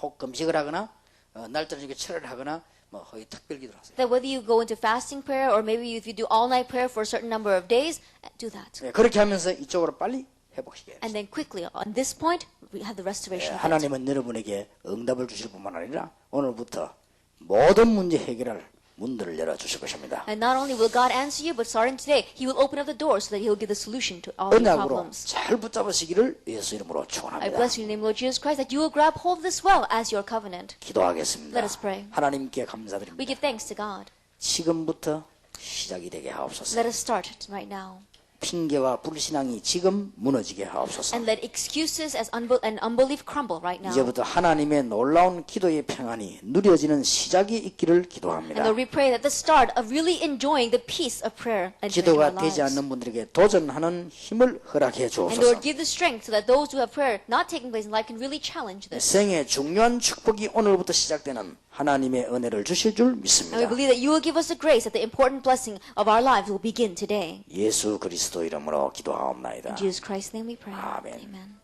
혹 금식을 하거나 날짜를 이렇게 철회를 하거나 뭐 거의 특별 기도를 하세요. That whether you go into fasting prayer or maybe if you do all-night prayer for a certain number of days, do that. 그렇게 하면서 이쪽으로 빨리 회복시켜야 And 돼요. then quickly, on this point, we have the restoration of it. 하나님은 여러분에게 응답을 주실 뿐만 아니라 오늘부터 모든 문제 해결할 문들을 열어주실 것입니다. And not only will God answer you, but starting today, He will open up the door so that He'll give the solution to all your 언약으로 problems. 잘 붙잡으시기를 예수 이름으로 I 축원합니다. bless you in the name of Lord Jesus Christ that you will grab hold of this well as your covenant. 기도하겠습니다. Let us pray. 하나님께 We 감사드립니다. give thanks to God. 지금부터 시작이 되게 하옵소서. Let us start right now. 핑계와 불신앙이 지금 무너지게 하옵소서. And let excuses and unbelief crumble right now. 이제부터 하나님의 놀라운 기도의 평안이 누려지는 시작이 있기를 기도합니다. And Lord, we pray that the start of really enjoying the peace of prayer and in our 기도가 lives. 되지 않는 분들에게 도전하는 힘을 허락해 And Lord, 주옵소서. give the strength so that those who have prayer not taking place in life can really challenge this. 생의 중요한 축복이 오늘부터 시작되는 하나님의 은혜를 주실 줄 And we 믿습니다. believe that you will give us the grace that the important blessing of our lives will begin today. 예수 그리스도 이름으로 기도하옵나이다. In Jesus Christ's name we pray. 아멘. Amen.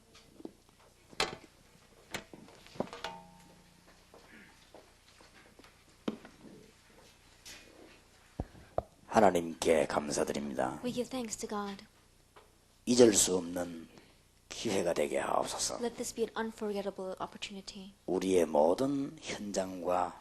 하나님께 감사드립니다. We give thanks to God. 잊을 수 없는 기회가 되게 하옵소서. Let this be an unforgettable opportunity. 우리의 모든 현장과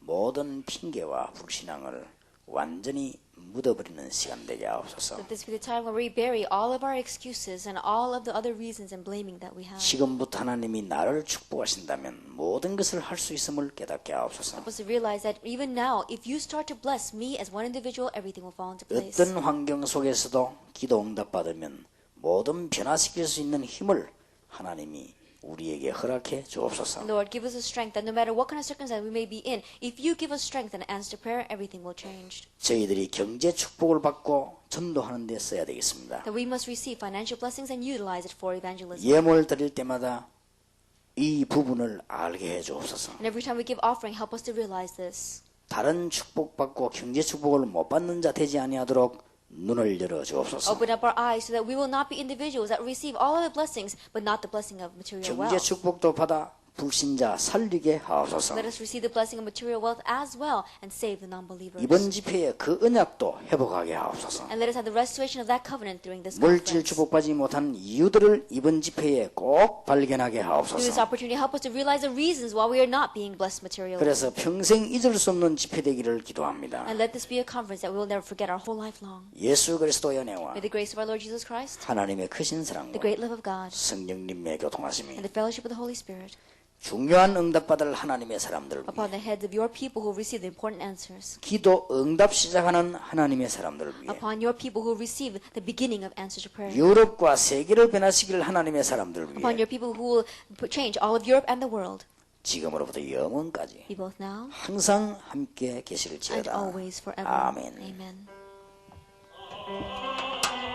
모든 핑계와 불신앙을 완전히 묻어버리는 시간 되게 하옵소서. Let this be the time where we bury all of our excuses and all of the other reasons and blaming that we have. 지금부터 하나님이 나를 축복하신다면 모든 것을 할 수 있음을 깨닫게 하옵소서. Help us to realize that even now, if you start to bless me as one individual, everything will fall into place. 어떤 환경 속에서도 기도 응답 받으면 모든 변화시킬 수 있는 힘을 하나님이 우리에게 허락해 주옵소서. Lord, give us the strength that no matter what kind of circumstance we may be in, if you give us strength and answer to prayer, everything will change. 저희들이 경제 축복을 받고 전도하는 데 써야 되겠습니다. That we must receive financial blessings and utilize it for evangelism. 예물 드릴 때마다 이 부분을 알게 해 주옵소서. And every time we give offering, help us to realize this. 다른 축복받고 경제 축복을 못 받는 자 되지 아니하도록 눈을 열어 주옵소서. Open up our eyes so that we will not be individuals that receive all of the blessings, but not the blessing of material 경제 wealth. 축복도 받아 불신자 살리게 하옵소서. Let us receive the blessing of material wealth as well and save the non-believers. 이번 집회에 그 언약도 회복하게 하옵소서. And let us have the restoration of that covenant during this 물질 conference. 축복받지 못한 이유들을 이번 집회에 꼭 발견하게 Through this 하옵소서. opportunity, help us to realize the reasons why we are not being blessed materially. 그래서 평생 잊을 수 없는 집회 되기를 기도합니다. And let this be a conference that we will never forget our whole life long. 예수 그리스도의 은혜와 May the grace of our Lord Jesus Christ, 하나님의 크신 the 사랑과 great love of God, 성령님의 교통하심이 and the fellowship of the Holy Spirit 중요한 응답받을 하나님의 사람들을 upon 위해 the heads of your people who receive the important answers, 기도 응답 시작하는 하나님의 사람들을 위해 upon your people who receive the beginning of answers to prayer, 유럽과 세계를 변화시킬 하나님의 사람들을 upon 위해 your people who will change all of Europe and the world, 지금으로부터 영원까지 be both now 항상 함께 and 계실지어다. always forever. 아멘. Amen.